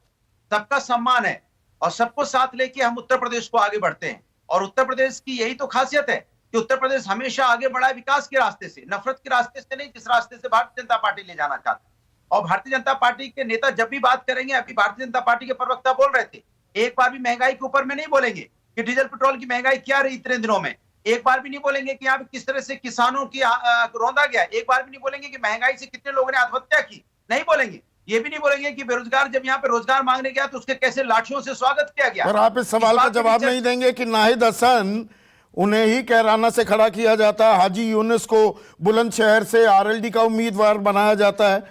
सबका सम्मान है और सबको साथ लेके हम उत्तर प्रदेश को आगे बढ़ते हैं। और उत्तर प्रदेश की यही तो खासियत है कि उत्तर प्रदेश हमेशा आगे बढ़ा है विकास के रास्ते से, नफरत के रास्ते से नहीं, जिस रास्ते से भारतीय जनता पार्टी ले जाना चाहती है। और भारतीय जनता पार्टी के नेता जब भी बात करेंगे, अभी भारतीय जनता पार्टी के प्रवक्ता बोल रहे थे, एक बार भी महंगाई के ऊपर में नहीं बोलेंगे कि डीजल पेट्रोल की महंगाई क्या रही इतने दिनों में। एक बार भी नहीं बोलेंगे कि यहाँ पे किस तरह से किसानों की रौंदा गया। एक बार भी नहीं बोलेंगे कि महंगाई से कितने लोगों ने आत्महत्या की, नहीं बोलेंगे। ये भी नहीं बोलेंगे कि बेरोजगार जब यहाँ पे रोजगार मांगने गया तो उसके कैसे लाठियों से स्वागत किया गया। पर आप इस सवाल का जवाब नहीं देंगे कि नाहिद हसन, उन्हें ही कैराना से खड़ा किया जाता है, हाजी यूनुस को बुलंदशहर से आरएलडी का उम्मीदवार बनाया जाता है।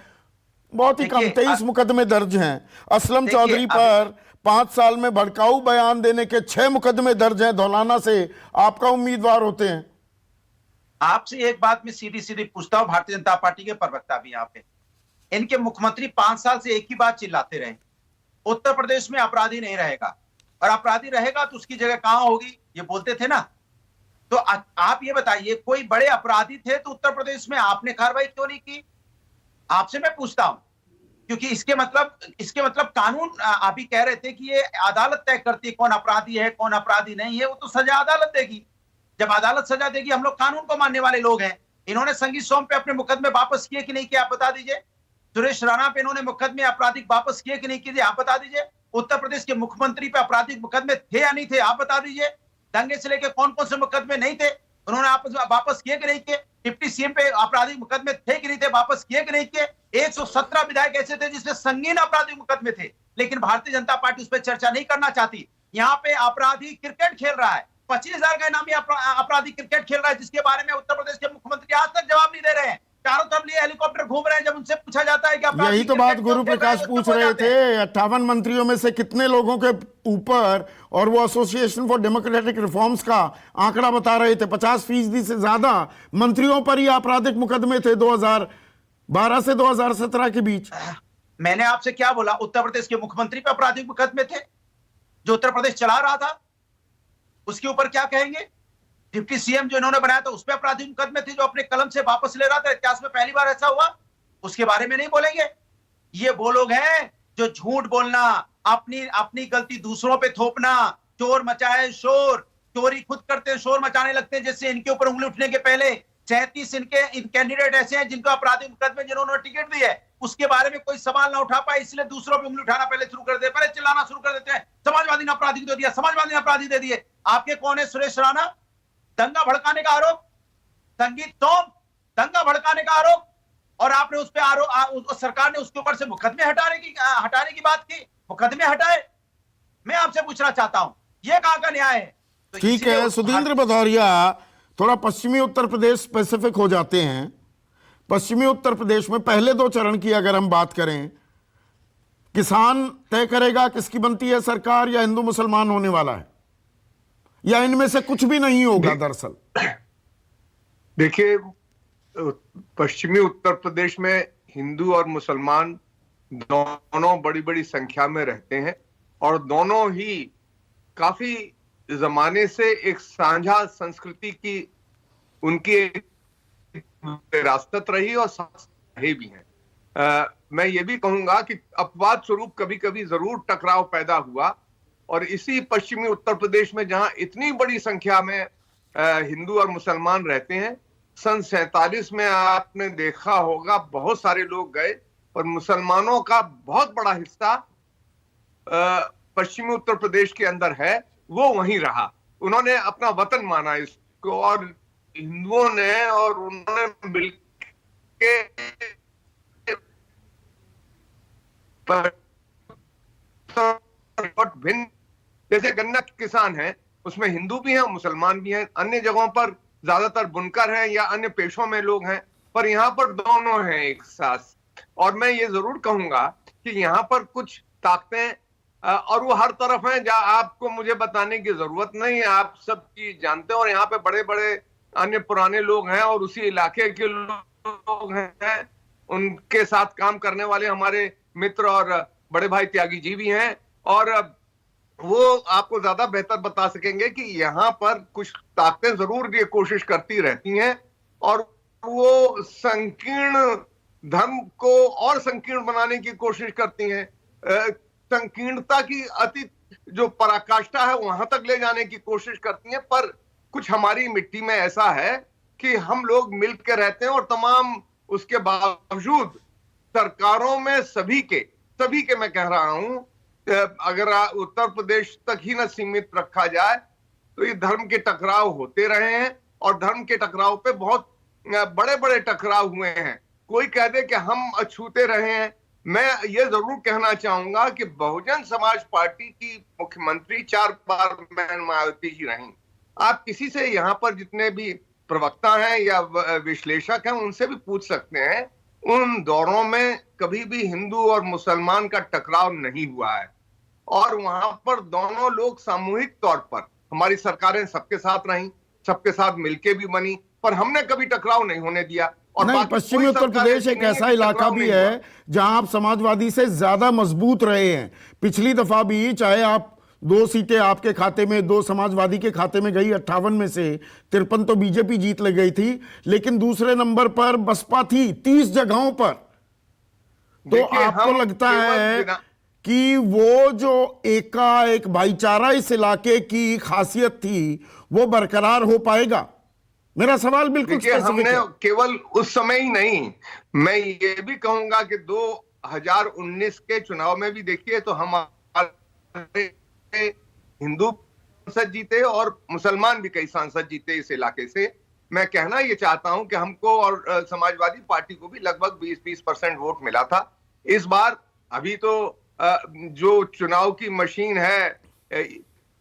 बहुत ही कम 23 मुकदमे दर्ज हैं। असलम चौधरी पर 5 साल में भड़काऊ बयान देने के 6 मुकदमे दर्ज हैं। धौलाना से आपका उम्मीदवार होते हैं। आपसे एक बात मैं सीधी सीधी पूछता हूं, भारतीय जनता पार्टी के प्रवक्ता भी यहाँ पे, इनके मुख्यमंत्री 5 साल से एक ही बात चिल्लाते रहे, उत्तर प्रदेश में अपराधी नहीं रहेगा, और अपराधी रहेगा तो उसकी जगह कहां होगी, ये बोलते थे ना। तो आप ये बताइए, कोई बड़े अपराधी थे तो उत्तर प्रदेश में आपने कार्रवाई क्यों नहीं की? आपसे मैं पूछता हूं, क्योंकि इसके मतलब कानून, आप ही कह रहे थे कि ये अदालत तय करती है कौन अपराधी है कौन अपराधी नहीं है, वो तो सजा अदालत देगी। जब अदालत सजा देगी, हम लोग कानून को मानने वाले लोग हैं। इन्होंने संगीत सोम पे अपने मुकदमे वापस किए कि नहीं किए, आप बता दीजिए। सुरेश राणा पे इन्होंने मुकदमे आपराधिक वापस किए कि नहीं किए, आप बता दीजिए। उत्तर प्रदेश के मुख्यमंत्री पे आपराधिक मुकदमे थे या नहीं थे, आप बता दीजिए। दंगे से लेकर कौन कौन से मुकदमे नहीं थे, उन्होंने वापस किए कि नहीं किए। डिप्टी सीएम पे आपराधिक मुकदमे थे कि नहीं थे, वापस किए कि नहीं किए। 117 विधायक ऐसे थे जिसमें संगीन आपराधिक मुकदमे थे, लेकिन भारतीय जनता पार्टी उस पर चर्चा नहीं करना चाहती। यहाँ पे अपराधी क्रिकेट खेल रहा है, 25,000 का इनामी अपराधी क्रिकेट खेल रहा है, जिसके बारे में उत्तर प्रदेश के मुख्यमंत्री आज तक जवाब नहीं दे रहे हैं। चारों तरफ लिए हेलीकॉप्टर घूम रहे हैं। जब उनसे पूछा जाता है कि यही तो बात गुरु प्रकाश पूछ रहे थे। 58 मंत्रियों में से कितने लोगों के ऊपर, और वो एसोसिएशन फॉर डेमोक्रेटिक रिफॉर्म्स का आंकड़ा बता रहे थे, 50% से ज्यादा मंत्रियों पर ही आपराधिक मुकदमे थे 2012 से 2017 के बीच। मैंने आपसे क्या बोला? उत्तर प्रदेश के मुख्यमंत्री पर आपराधिक मुकदमे थे, जो उत्तर प्रदेश चला रहा था उसके ऊपर क्या कहेंगे? डिप्टी सीएम जो इन्होंने बनाया था उस पर आपराधिक मुकदमे थे, जो अपने कलम से वापस ले रहा था। इतिहास में पहली बार ऐसा हुआ, उसके बारे में नहीं बोलेंगे। ये वो लोग हैं जो झूठ बोलना, अपनी गलती दूसरों पे थोपना, चोर मचाए शोर, चोरी खुद करते हैं, शोर मचाने लगते हैं। जैसे इनके ऊपर उंगली उठने के पहले 37 इनके कैंडिडेट ऐसे हैं जिनको आपराधिक मुकदमे, जिन्होंने टिकट दी है, उसके बारे में कोई सवाल ना उठा पाए, इसलिए दूसरों पे उंगली उठाना पहले शुरू कर दे, पहले चिल्लाना शुरू कर देते हैं, समाजवादी ने अपराधी दे दिया, समाजवादी ने अपराधी दे दिए। आपके कौन है? सुरेश राणा, दंगा भड़काने का आरोप, संगीत सोम, दंगा भड़काने का आरोप, और आपने उस पे सरकार ने उसके ऊपर से मुकदमे हटाने की बात की। मुकदमे हटाए? मैं आपसे पूछना चाहता हूं, ये कहां का न्याय है? तो ठीक है, सुधींद्र भदौरिया, थोड़ा पश्चिमी उत्तर प्रदेश स्पेसिफिक हो जाते हैं। पश्चिमी उत्तर प्रदेश में पहले 2 चरण की अगर हम बात करें, किसान तय करेगा किसकी बनती है सरकार, या हिंदू मुसलमान होने वाला है, या इनमें से कुछ भी नहीं होगा? दरअसल देखिए, पश्चिमी उत्तर प्रदेश में हिंदू और मुसलमान दोनों बड़ी बड़ी संख्या में रहते हैं, और दोनों ही काफी जमाने से एक साझा संस्कृति की उनकी विरासत रही और रहे भी हैं। मैं ये भी कहूंगा कि अपवाद स्वरूप कभी कभी जरूर टकराव पैदा हुआ, और इसी पश्चिमी उत्तर प्रदेश में जहां इतनी बड़ी संख्या में हिंदू और मुसलमान रहते हैं, सन 47 में आपने देखा होगा बहुत सारे लोग गए, और मुसलमानों का बहुत बड़ा हिस्सा पश्चिमी उत्तर प्रदेश के अंदर है, वो वहीं रहा। उन्होंने अपना वतन माना इसको, और हिंदुओं ने और उन्होंने मिलके भिन्न, जैसे गन्ना किसान हैं उसमें हिंदू भी हैं मुसलमान भी हैं, अन्य जगहों पर ज्यादातर बुनकर हैं या अन्य पेशों में लोग हैं, पर यहाँ पर दोनों हैं एक साथ। और मैं ये जरूर कहूंगा कि यहाँ पर कुछ ताकतें और वो हर तरफ हैं, जहां आपको मुझे बताने की जरूरत नहीं है, आप सब चीज जानते हैं। और यहाँ पे बड़े बड़े अन्य पुराने लोग हैं और उसी इलाके के लोग हैं, उनके साथ काम करने वाले हमारे मित्र और बड़े भाई त्यागी जी भी हैं, और वो आपको ज्यादा बेहतर बता सकेंगे कि यहाँ पर कुछ ताकतें जरूर ये कोशिश करती रहती हैं और वो संकीर्ण धर्म को और संकीर्ण बनाने की कोशिश करती हैं, संकीर्णता की अति जो पराकाष्ठा है वहां तक ले जाने की कोशिश करती हैं। पर कुछ हमारी मिट्टी में ऐसा है कि हम लोग मिलकर रहते हैं और तमाम उसके बावजूद सरकारों में सभी के मैं कह रहा हूं, अगर उत्तर प्रदेश तक ही न सीमित रखा जाए तो ये धर्म के टकराव होते रहे हैं और धर्म के टकराव पे बहुत बड़े बड़े टकराव हुए हैं। कोई कह दे कि हम अछूते रहे हैं, मैं ये जरूर कहना चाहूंगा कि बहुजन समाज पार्टी की मुख्यमंत्री 4 बार बहन मायावती जी रही। आप किसी से यहाँ पर जितने भी प्रवक्ता हैं या विश्लेषक हैं उनसे भी पूछ सकते हैं, उन दौरों में कभी भी हिंदू और मुसलमान का टकराव नहीं हुआ है और वहां पर दोनों लोग सामूहिक तौर पर, हमारी सरकारें सबके साथ रहीं, सबके साथ मिलके भी बनी, पर हमने कभी टकराव नहीं होने दिया। और नहीं, पश्चिमी उत्तर प्रदेश एक ऐसा इलाका भी है जहां आप समाजवादी से ज्यादा मजबूत रहे हैं। पिछली दफा भी चाहे आप 2 सीटें आपके खाते में, 2 समाजवादी के खाते में गई, 58 में से 53 तो बीजेपी जीत ले गई थी, लेकिन दूसरे नंबर पर बसपा थी 30 जगहों पर। तो आपको लगता है कि वो जो एक भाईचारा इस इलाके की खासियत थी वो बरकरार हो पाएगा? मेरा सवाल बिल्कुल हमने केवल उस समय ही नहीं, मैं ये भी कहूंगा कि 2019 के चुनाव में भी देखिए तो हमारे हिंदू सांसद जीते और मुसलमान भी कई सांसद जीते इस इलाके से। मैं कहना ये चाहता हूं कि हमको और समाजवादी पार्टी को भी लगभग 20% वोट मिला था। इस बार अभी तो जो चुनाव की मशीन है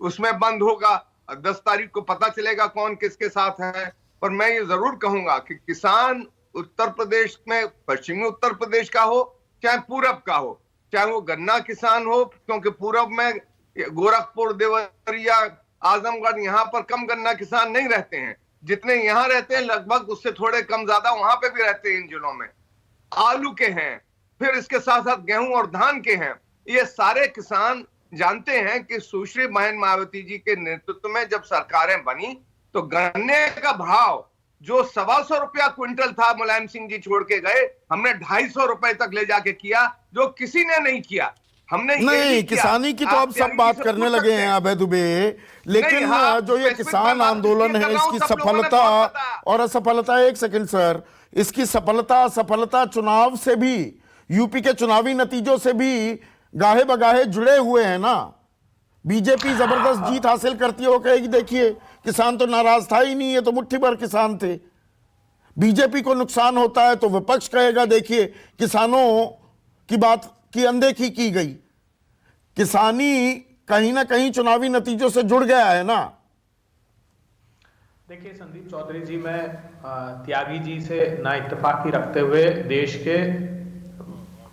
उसमें बंद होगा, 10 तारीख को पता चलेगा कौन किसके साथ है। पर मैं ये जरूर कहूंगा कि किसान उत्तर प्रदेश में, पश्चिमी उत्तर प्रदेश का हो चाहे पूरब का हो, चाहे वो गन्ना किसान हो, क्योंकि पूरब में गोरखपुर, देवरिया, आजमगढ़, यहाँ पर कम गन्ना किसान नहीं रहते हैं, जितने यहाँ रहते हैं लगभग उससे थोड़े कम ज्यादा वहां पे भी रहते हैं इन जिलों में। आलू के हैं, फिर इसके साथ साथ गेहूं और धान के हैं। ये सारे किसान जानते हैं कि सुश्री बहन मायावती जी के नेतृत्व में जब सरकारें बनी तो गन्ने का भाव जो 125 रुपया क्विंटल था, मुलायम सिंह जी छोड़ के गए, हमने 250 रुपए तक ले जाके किया, जो किसी ने नहीं किया। हमने नहीं, किसानी की तो अब सब बात करने लगे हैं अभय दुबे, लेकिन जो ये किसान आंदोलन है इसकी सफलता और असफलता, एक सेकंड सर, इसकी सफलता असफलता चुनाव से भी, यूपी के चुनावी नतीजों से भी गाहे बगाहे जुड़े हुए हैं ना। बीजेपी जबरदस्त जीत हासिल करती है, वो कहेगी देखिए किसान तो नाराज था ही नहीं, है तो मुट्ठी भर किसान थे। बीजेपी को नुकसान होता है तो विपक्ष कहेगा देखिए किसानों की बात की अनदेखी की गई। किसानी कहीं ना कहीं चुनावी नतीजों से जुड़ गया है ना। देखिए संदीप चौधरी जी, मैं त्यागी जी से ना इत्तेफाकी रखते हुए देश के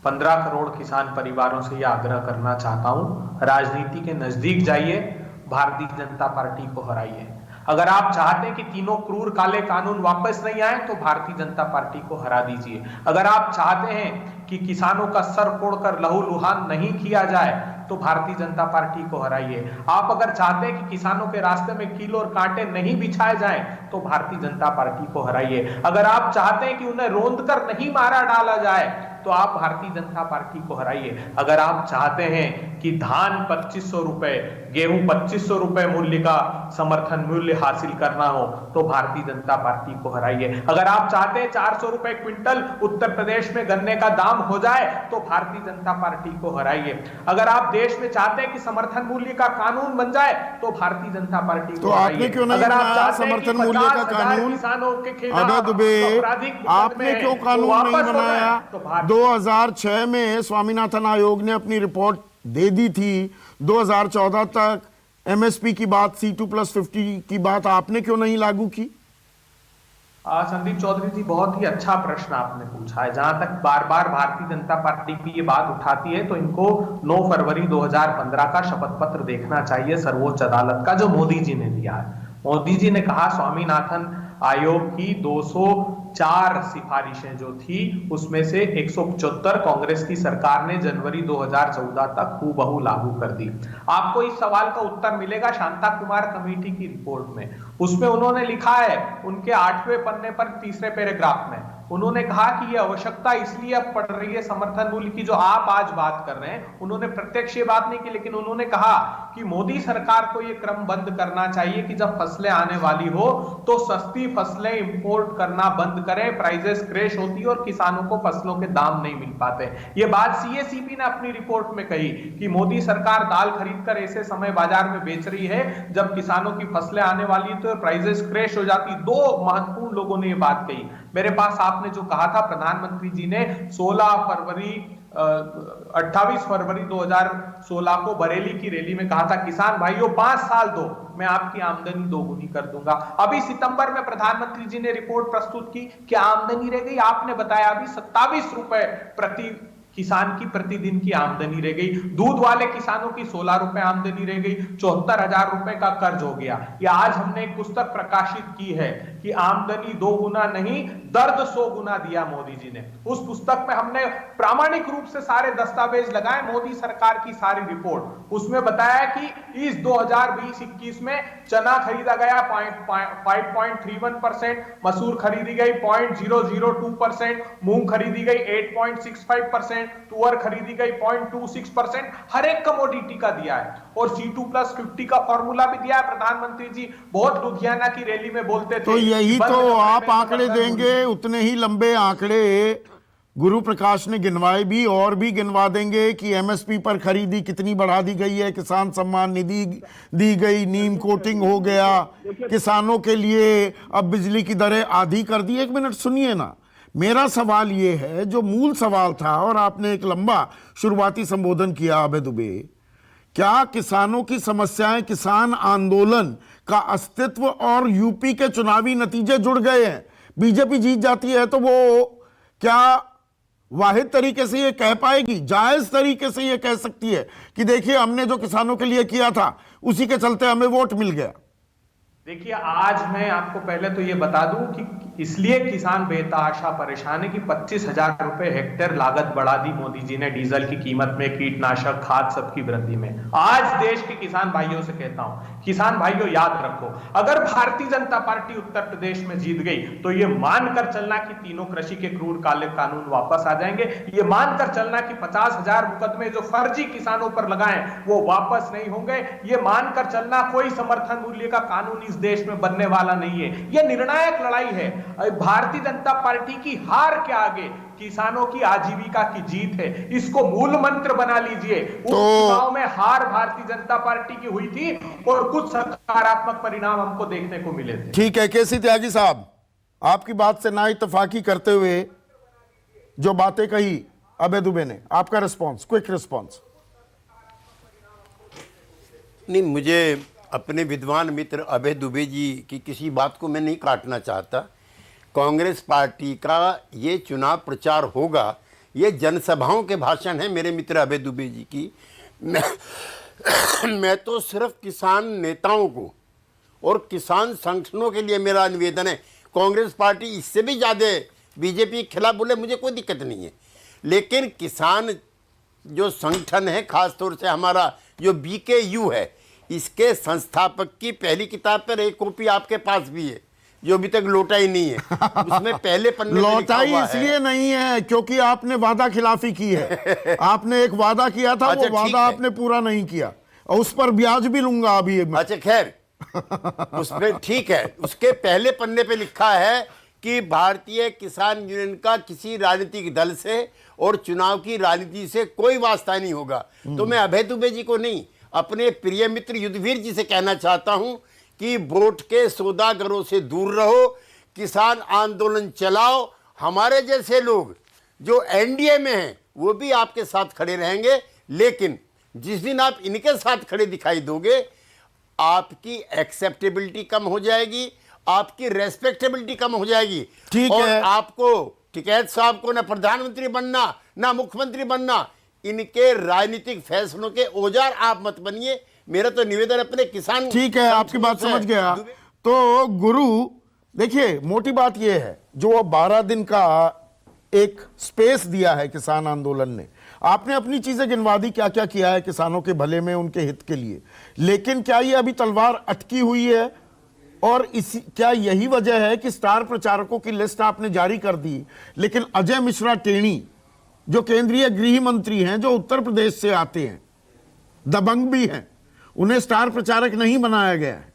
15 करोड़ किसान परिवारों से यह आग्रह करना चाहता हूं, राजनीति के नजदीक जाइए, भारतीय जनता पार्टी को हराइए। अगर आप चाहते हैं कि तीनों क्रूर काले कानून वापस नहीं आए तो भारतीय जनता पार्टी को हरा दीजिए। अगर आप चाहते हैं कि किसानों का सर फोड़कर लहूलुहान नहीं किया जाए तो भारतीय जनता पार्टी को हराइए। आप अगर चाहते हैं कि किसानों के रास्ते में कील और कांटे नहीं बिछाए जाएं तो भारतीय जनता पार्टी को हराइए। अगर आप चाहते हैं कि उन्हें रोंद कर नहीं मारा डाला जाए तो आप भारतीय जनता पार्टी को हराइए। अगर आप चाहते हैं कि धान 2500 रुपए, गेहूं 2500 रुपए मूल्य का समर्थन मूल्य हासिल करना हो तो भारतीय जनता पार्टी को हराइए। अगर आप चाहते हैं 400 रुपए क्विंटल उत्तर प्रदेश में गन्ने का दाम हो जाए तो भारतीय जनता पार्टी को हराइए। अगर आप देश में चाहते हैं कि समर्थन मूल्य का कानून बन जाए तो भारतीय जनता पार्टी को हराइए। अगर आप चाहते हैं समर्थन मूल्य का कानून, अभय दुबे, आपने क्यों कानून नहीं बनाया? 2006 में स्वामीनाथन आयोग ने अपनी रिपोर्ट दे दी थी, 2014 तक एमएसपी की बात, C2+50 की बात आपने क्यों नहीं लागू की? संदीप चौधरी जी, बहुत ही अच्छा प्रश्न आपने पूछा है। जहां तक बार बार भारतीय जनता पार्टी की ये बात उठाती है तो इनको 9 फरवरी 2015 का शपथ पत्र देखना चाहिए सर्वोच्च अदालत का, जो मोदी जी ने दिया है। मोदी जी ने कहा स्वामीनाथन आयोग की 204 सिफारिशें जो थी उसमें से 175 कांग्रेस की सरकार ने जनवरी 2014 तक हूबहू लागू कर दी। आपको इस सवाल का उत्तर मिलेगा शांता कुमार कमेटी की रिपोर्ट में। उसमें उन्होंने लिखा है, उनके 8वें पन्ने पर 3रे पैराग्राफ में उन्होंने कहा कि यह आवश्यकता इसलिए अब पड़ रही है समर्थन मूल्य की, जो आप आज बात कर रहे हैं। उन्होंने प्रत्यक्ष ये बात नहीं की, लेकिन उन्होंने कहा कि मोदी सरकार को यह क्रम बंद करना चाहिए कि जब फसलें आने वाली हो तो सस्ती फसलें इंपोर्ट करना बंद करें, प्राइसेस क्रैश होती है और किसानों को फसलों के दाम नहीं मिल पाते। ये बात सीएसीपी ने अपनी रिपोर्ट में कही कि मोदी सरकार दाल खरीदकर ऐसे समय बाजार में बेच रही है जब किसानों की फसलें आने वाली तो प्राइसेस क्रैश हो जाती। 2 महत्वपूर्ण लोगों ने यह बात कही। मेरे पास आपने जो कहा था, प्रधानमंत्री जी ने 28 फरवरी 2016 को बरेली की रैली में कहा था, किसान भाइयों 5 साल दो, मैं आपकी आमदनी दोगुनी कर दूंगा। अभी सितंबर में प्रधानमंत्री जी ने रिपोर्ट प्रस्तुत की, क्या आमदनी रह गई? आपने बताया अभी 27 रुपए प्रति किसान की प्रतिदिन की आमदनी रह गई। दूध वाले किसानों की 16 रुपए आमदनी रह गई। 74,000 रुपए का कर्ज हो गया। ये आज हमने एक पुस्तक प्रकाशित की है कि आमदनी 2 गुना नहीं, दर्द 100 गुना दिया मोदी जी ने। उस पुस्तक में हमने प्रामाणिक रूप से सारे दस्तावेज लगाए, मोदी सरकार की सारी रिपोर्ट। उसमें बताया कि इस 2020-21 में चना खरीदा गया 5.31%, मसूर खरीदी गई 0.002%, मूंग खरीदी गई 8.65%, तुअर खरीदी गई 0.26%। हर एक कमोडिटी का दिया है और C2+50 का फॉर्मूला भी दिया है। प्रधानमंत्री जी बहुत लुधियाना की रैली में बोलते थे, तो यही तो आप आंकड़े देंगे, उतने ही लंबे आंकड़े गुरु प्रकाश ने गिनवाए भी और भी गिनवा देंगे कि एमएसपी पर खरीदी कितनी बढ़ा दी गई है, किसान सम्मान निधि दी गई, नीम कोटिंग हो गया, किसानों के लिए अब बिजली की दरें आधी कर दी। 1 मिनट सुनिए ना, मेरा सवाल ये है, जो मूल सवाल था, और आपने एक लंबा शुरुआती संबोधन किया अभय दुबे, क्या किसानों की समस्याएं किसान आंदोलन का अस्तित्व और यूपी के चुनावी नतीजे जुड़ गए हैं? बीजेपी जीत जाती है तो वो क्या वाहिद तरीके से ये कह पाएगी, जायज तरीके से ये कह सकती है कि देखिए हमने जो किसानों के लिए किया था उसी के चलते हमें वोट मिल गया? देखिए, आज मैं आपको पहले तो ये बता दूं कि इसलिए किसान बेतहाशा परेशान है कि 25,000 रुपए हेक्टेयर लागत बढ़ा दी मोदी जी ने डीजल की कीमत में, कीटनाशक खाद सबकी वृद्धि में। आज देश के किसान भाइयों से कहता हूं, किसान भाइयों याद रखो, अगर भारतीय जनता पार्टी उत्तर प्रदेश में जीत गई तो ये मानकर चलना कि तीनों कृषि के क्रूर काले कानून वापस आ जाएंगे। ये मानकर चलना कि 50,000 मुकदमे जो फर्जी किसानों पर लगाए वो वापस नहीं होंगे। ये मानकर चलना कोई समर्थन मूल्य का कानून इस देश में बनने वाला नहीं है। यह निर्णायक लड़ाई है। भारतीय जनता पार्टी की हार के आगे किसानों की आजीविका की जीत है। इसको मूल मंत्र बना लीजिए। उस चुनाव में हार भारतीय जनता पार्टी की हुई थी और कुछ सकारात्मक परिणाम हमको देखने को मिले थे। ठीक है, केसी त्यागी साहब, आपकी बात से ना इत्तेफाकी करते हुए जो बातें कही अभय दुबे ने, आपका रिस्पॉन्स, क्विक रिस्पॉन्स। नहीं, मुझे अपने विद्वान मित्र अभय दुबे जी की किसी बात को मैं नहीं काटना चाहता। कांग्रेस पार्टी का ये चुनाव प्रचार होगा, ये जनसभाओं के भाषण है मेरे मित्र अभय दुबे जी की। मैं तो सिर्फ किसान नेताओं को और किसान संगठनों के लिए मेरा निवेदन है। कांग्रेस पार्टी इससे भी ज़्यादा बीजेपी के खिलाफ बोले, मुझे कोई दिक्कत नहीं है, लेकिन किसान जो संगठन है, खासतौर से हमारा जो BKU है, इसके संस्थापक की पहली किताब पर एक कॉपी आपके पास भी है जो अभी तक लौटा ही नहीं है। उसमें पहले पन्ने लौटाई इसलिए नहीं है क्योंकि आपने वादा खिलाफी की है। आपने एक वादा किया था, वो वादा आपने पूरा नहीं किया और उस पर ब्याज भी लूंगा अभी। अच्छा खैर, उसमें ठीक है, उसके पहले पन्ने पे लिखा है कि भारतीय किसान यूनियन का किसी राजनीतिक दल से और चुनाव की राजनीति से कोई वास्ता नहीं होगा। तो मैं अभय दुबे जी को नहीं, अपने प्रिय मित्र युद्धवीर जी से कहना चाहता हूं कि वोट के सौदागरों से दूर रहो, किसान आंदोलन चलाओ। हमारे जैसे लोग जो एनडीए में हैं वो भी आपके साथ खड़े रहेंगे, लेकिन जिस दिन आप इनके साथ खड़े दिखाई दोगे, आपकी एक्सेप्टेबिलिटी कम हो जाएगी, आपकी रेस्पेक्टेबिलिटी कम हो जाएगी। ठीक और है। आपको टिकैत साहब को ना प्रधानमंत्री बनना ना मुख्यमंत्री बनना, इनके राजनीतिक फैसलों के औजार आप मत बनिए। मेरा तो निवेदन अपने किसान, ठीक है, आपकी बात समझ गया। तो गुरु देखिए, मोटी बात यह है, जो 12 दिन का एक स्पेस दिया है किसान आंदोलन ने, आपने अपनी चीजें गिनवा दी, क्या क्या किया है किसानों के भले में, उनके हित के लिए। लेकिन क्या ये अभी तलवार अटकी हुई है? और इसी क्या यही वजह है कि स्टार प्रचारकों की लिस्ट आपने जारी कर दी, लेकिन अजय मिश्रा टेणी जो केंद्रीय गृह मंत्री हैं, जो उत्तर प्रदेश से आते हैं, दबंग भी हैं, उन्हें स्टार प्रचारक नहीं बनाया गया है?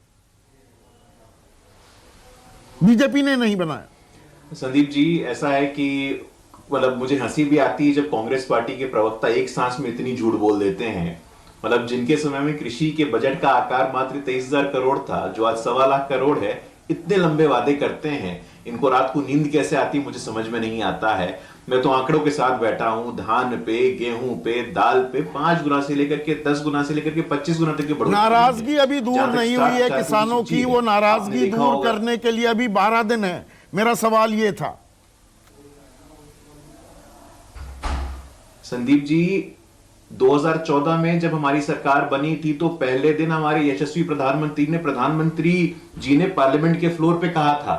बीजेपी ने नहीं बनाया। संदीप जी, ऐसा है कि मतलब मुझे हंसी भी आती है जब कांग्रेस पार्टी के प्रवक्ता एक सांस में इतनी झूठ बोल देते हैं। मतलब जिनके समय में कृषि के बजट का आकार मात्र 23,000 करोड़ था, जो आज 1.25 लाख करोड़ है, इतने लंबे वादे करते हैं, इनको रात को नींद कैसे आती मुझे समझ में नहीं आता है। मैं तो आंकड़ों के साथ बैठा हूं, धान पे, गेहूं पे, दाल पे 5 गुना से लेकर के 10 गुना से लेकर के 25 गुना तक की बढ़ोतरी। नाराजगी अभी दूर नहीं हुई है किसानों की, वो नाराजगी दूर करने के लिए अभी 12 दिन है। मेरा सवाल ये था संदीप जी, 2014 में जब हमारी सरकार बनी थी तो पहले दिन हमारे यशस्वी प्रधानमंत्री जी ने पार्लियामेंट के फ्लोर पे कहा था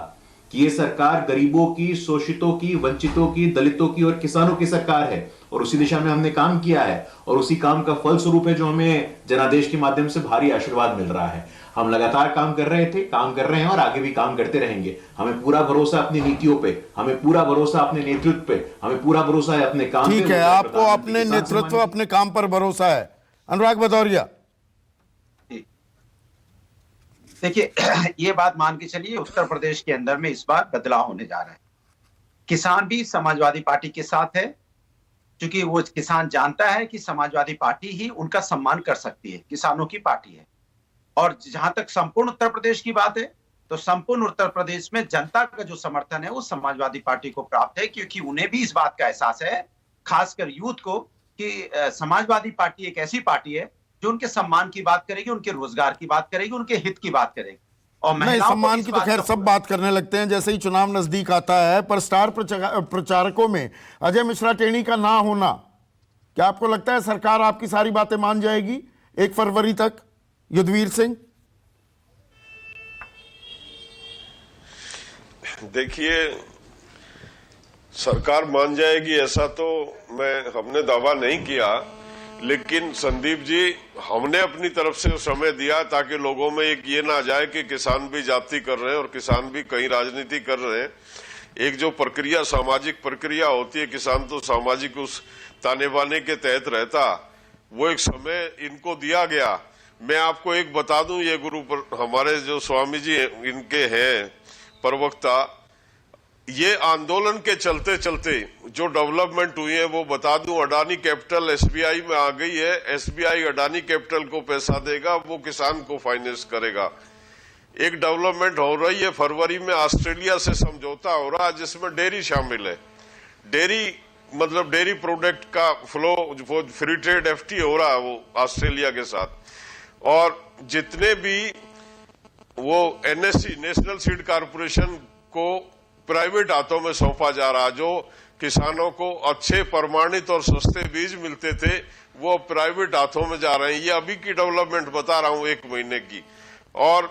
कि ये सरकार गरीबों की, शोषितों की, वंचितों की, दलितों की और किसानों की सरकार है। और उसी दिशा में हमने काम किया है और उसी काम का फल स्वरूप है जो हमें जनादेश के माध्यम से भारी आशीर्वाद मिल रहा है। हम लगातार काम कर रहे थे, काम कर रहे हैं और आगे भी काम करते रहेंगे। हमें पूरा भरोसा अपनी नीतियों पे, हमें पूरा भरोसा अपने नेतृत्व पे, हमें पूरा भरोसा है अपने काम पे। ठीक है, आपको अपने नेतृत्व, अपने काम पर भरोसा है। अनुराग भदौरिया, देखिए, ये बात मान के चलिए, उत्तर प्रदेश के अंदर में इस बार बदलाव होने जा रहा है। किसान भी समाजवादी पार्टी के साथ है, क्योंकि वो किसान जानता है कि समाजवादी पार्टी ही उनका सम्मान कर सकती है, किसानों की पार्टी है। और जहां तक संपूर्ण उत्तर प्रदेश की बात है, तो संपूर्ण उत्तर प्रदेश में जनता का जो समर्थन है वो समाजवादी पार्टी को प्राप्त है, क्योंकि उन्हें भी इस बात का एहसास है, खासकर यूथ को, कि समाजवादी पार्टी एक ऐसी पार्टी है जो उनके सम्मान की बात करेगी, उनके रोजगार की बात करेगी, उनके हित की बात करेगी। और नहीं, सम्मान की तो खैर सब बात करने लगते हैं जैसे ही चुनाव नजदीक आता है, पर स्टार प्रचारकों में अजय मिश्रा टेणी का ना होना, क्या आपको लगता है सरकार आपकी सारी बातें मान जाएगी 1 फरवरी तक? युद्धवीर सिंह, देखिए, सरकार मान जाएगी ऐसा तो हमने दावा नहीं किया, लेकिन संदीप जी, हमने अपनी तरफ से समय दिया ताकि लोगों में एक ये ना जाए कि किसान भी जाति कर रहे हैं और किसान भी कहीं राजनीति कर रहे हैं। एक जो प्रक्रिया, सामाजिक प्रक्रिया होती है, किसान तो सामाजिक उस ताने बाने के तहत रहता, वो एक समय इनको दिया गया। मैं आपको एक बता दूं, ये गुरु पर हमारे जो स्वामी जी इनके हैं प्रवक्ता, ये आंदोलन के चलते चलते जो डेवलपमेंट हुई है वो बता दूं, अडानी कैपिटल एसबीआई में आ गई है। एसबीआई अडानी कैपिटल को पैसा देगा, वो किसान को फाइनेंस करेगा। एक डेवलपमेंट हो रही है, फरवरी में ऑस्ट्रेलिया से समझौता हो रहा है जिसमें डेयरी शामिल है। डेयरी मतलब डेयरी प्रोडक्ट का फ्लो, वो फ्री ट्रेड एफटी हो रहा है वो ऑस्ट्रेलिया के साथ। और जितने भी वो एनएससी, नेशनल सीड कारपोरेशन को प्राइवेट हाथों में सौंपा जा रहा, जो किसानों को अच्छे प्रमाणित और सस्ते बीज मिलते थे, वो प्राइवेट हाथों में जा रहे हैं। ये अभी की डेवलपमेंट बता रहा हूं, 1 महीने की। और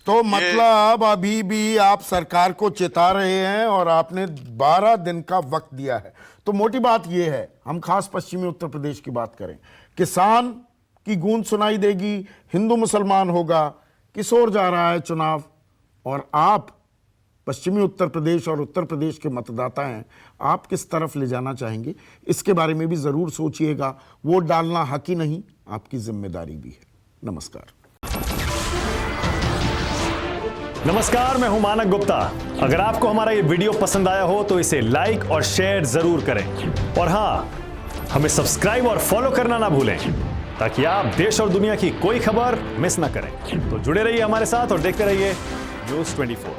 तो मतलब अभी भी आप सरकार को चिता रहे हैं और आपने 12 दिन का वक्त दिया है। तो मोटी बात यह है, हम खास पश्चिमी उत्तर प्रदेश की बात करें, किसान की गूंज सुनाई देगी, हिंदू मुसलमान होगा, किस ओर जा रहा है चुनाव, और आप पश्चिमी उत्तर प्रदेश और उत्तर प्रदेश के मतदाता हैं, आप किस तरफ ले जाना चाहेंगे, इसके बारे में भी जरूर सोचिएगा। वोट डालना हक ही नहीं, आपकी जिम्मेदारी भी है। नमस्कार। नमस्कार, मैं हूं मानक गुप्ता। अगर आपको हमारा ये वीडियो पसंद आया हो तो इसे लाइक और शेयर जरूर करें, और हाँ, हमें सब्सक्राइब और फॉलो करना ना भूलें ताकि आप देश और दुनिया की कोई खबर मिस ना करें। तो जुड़े रहिए हमारे साथ और देखते रहिए न्यूज़ 24।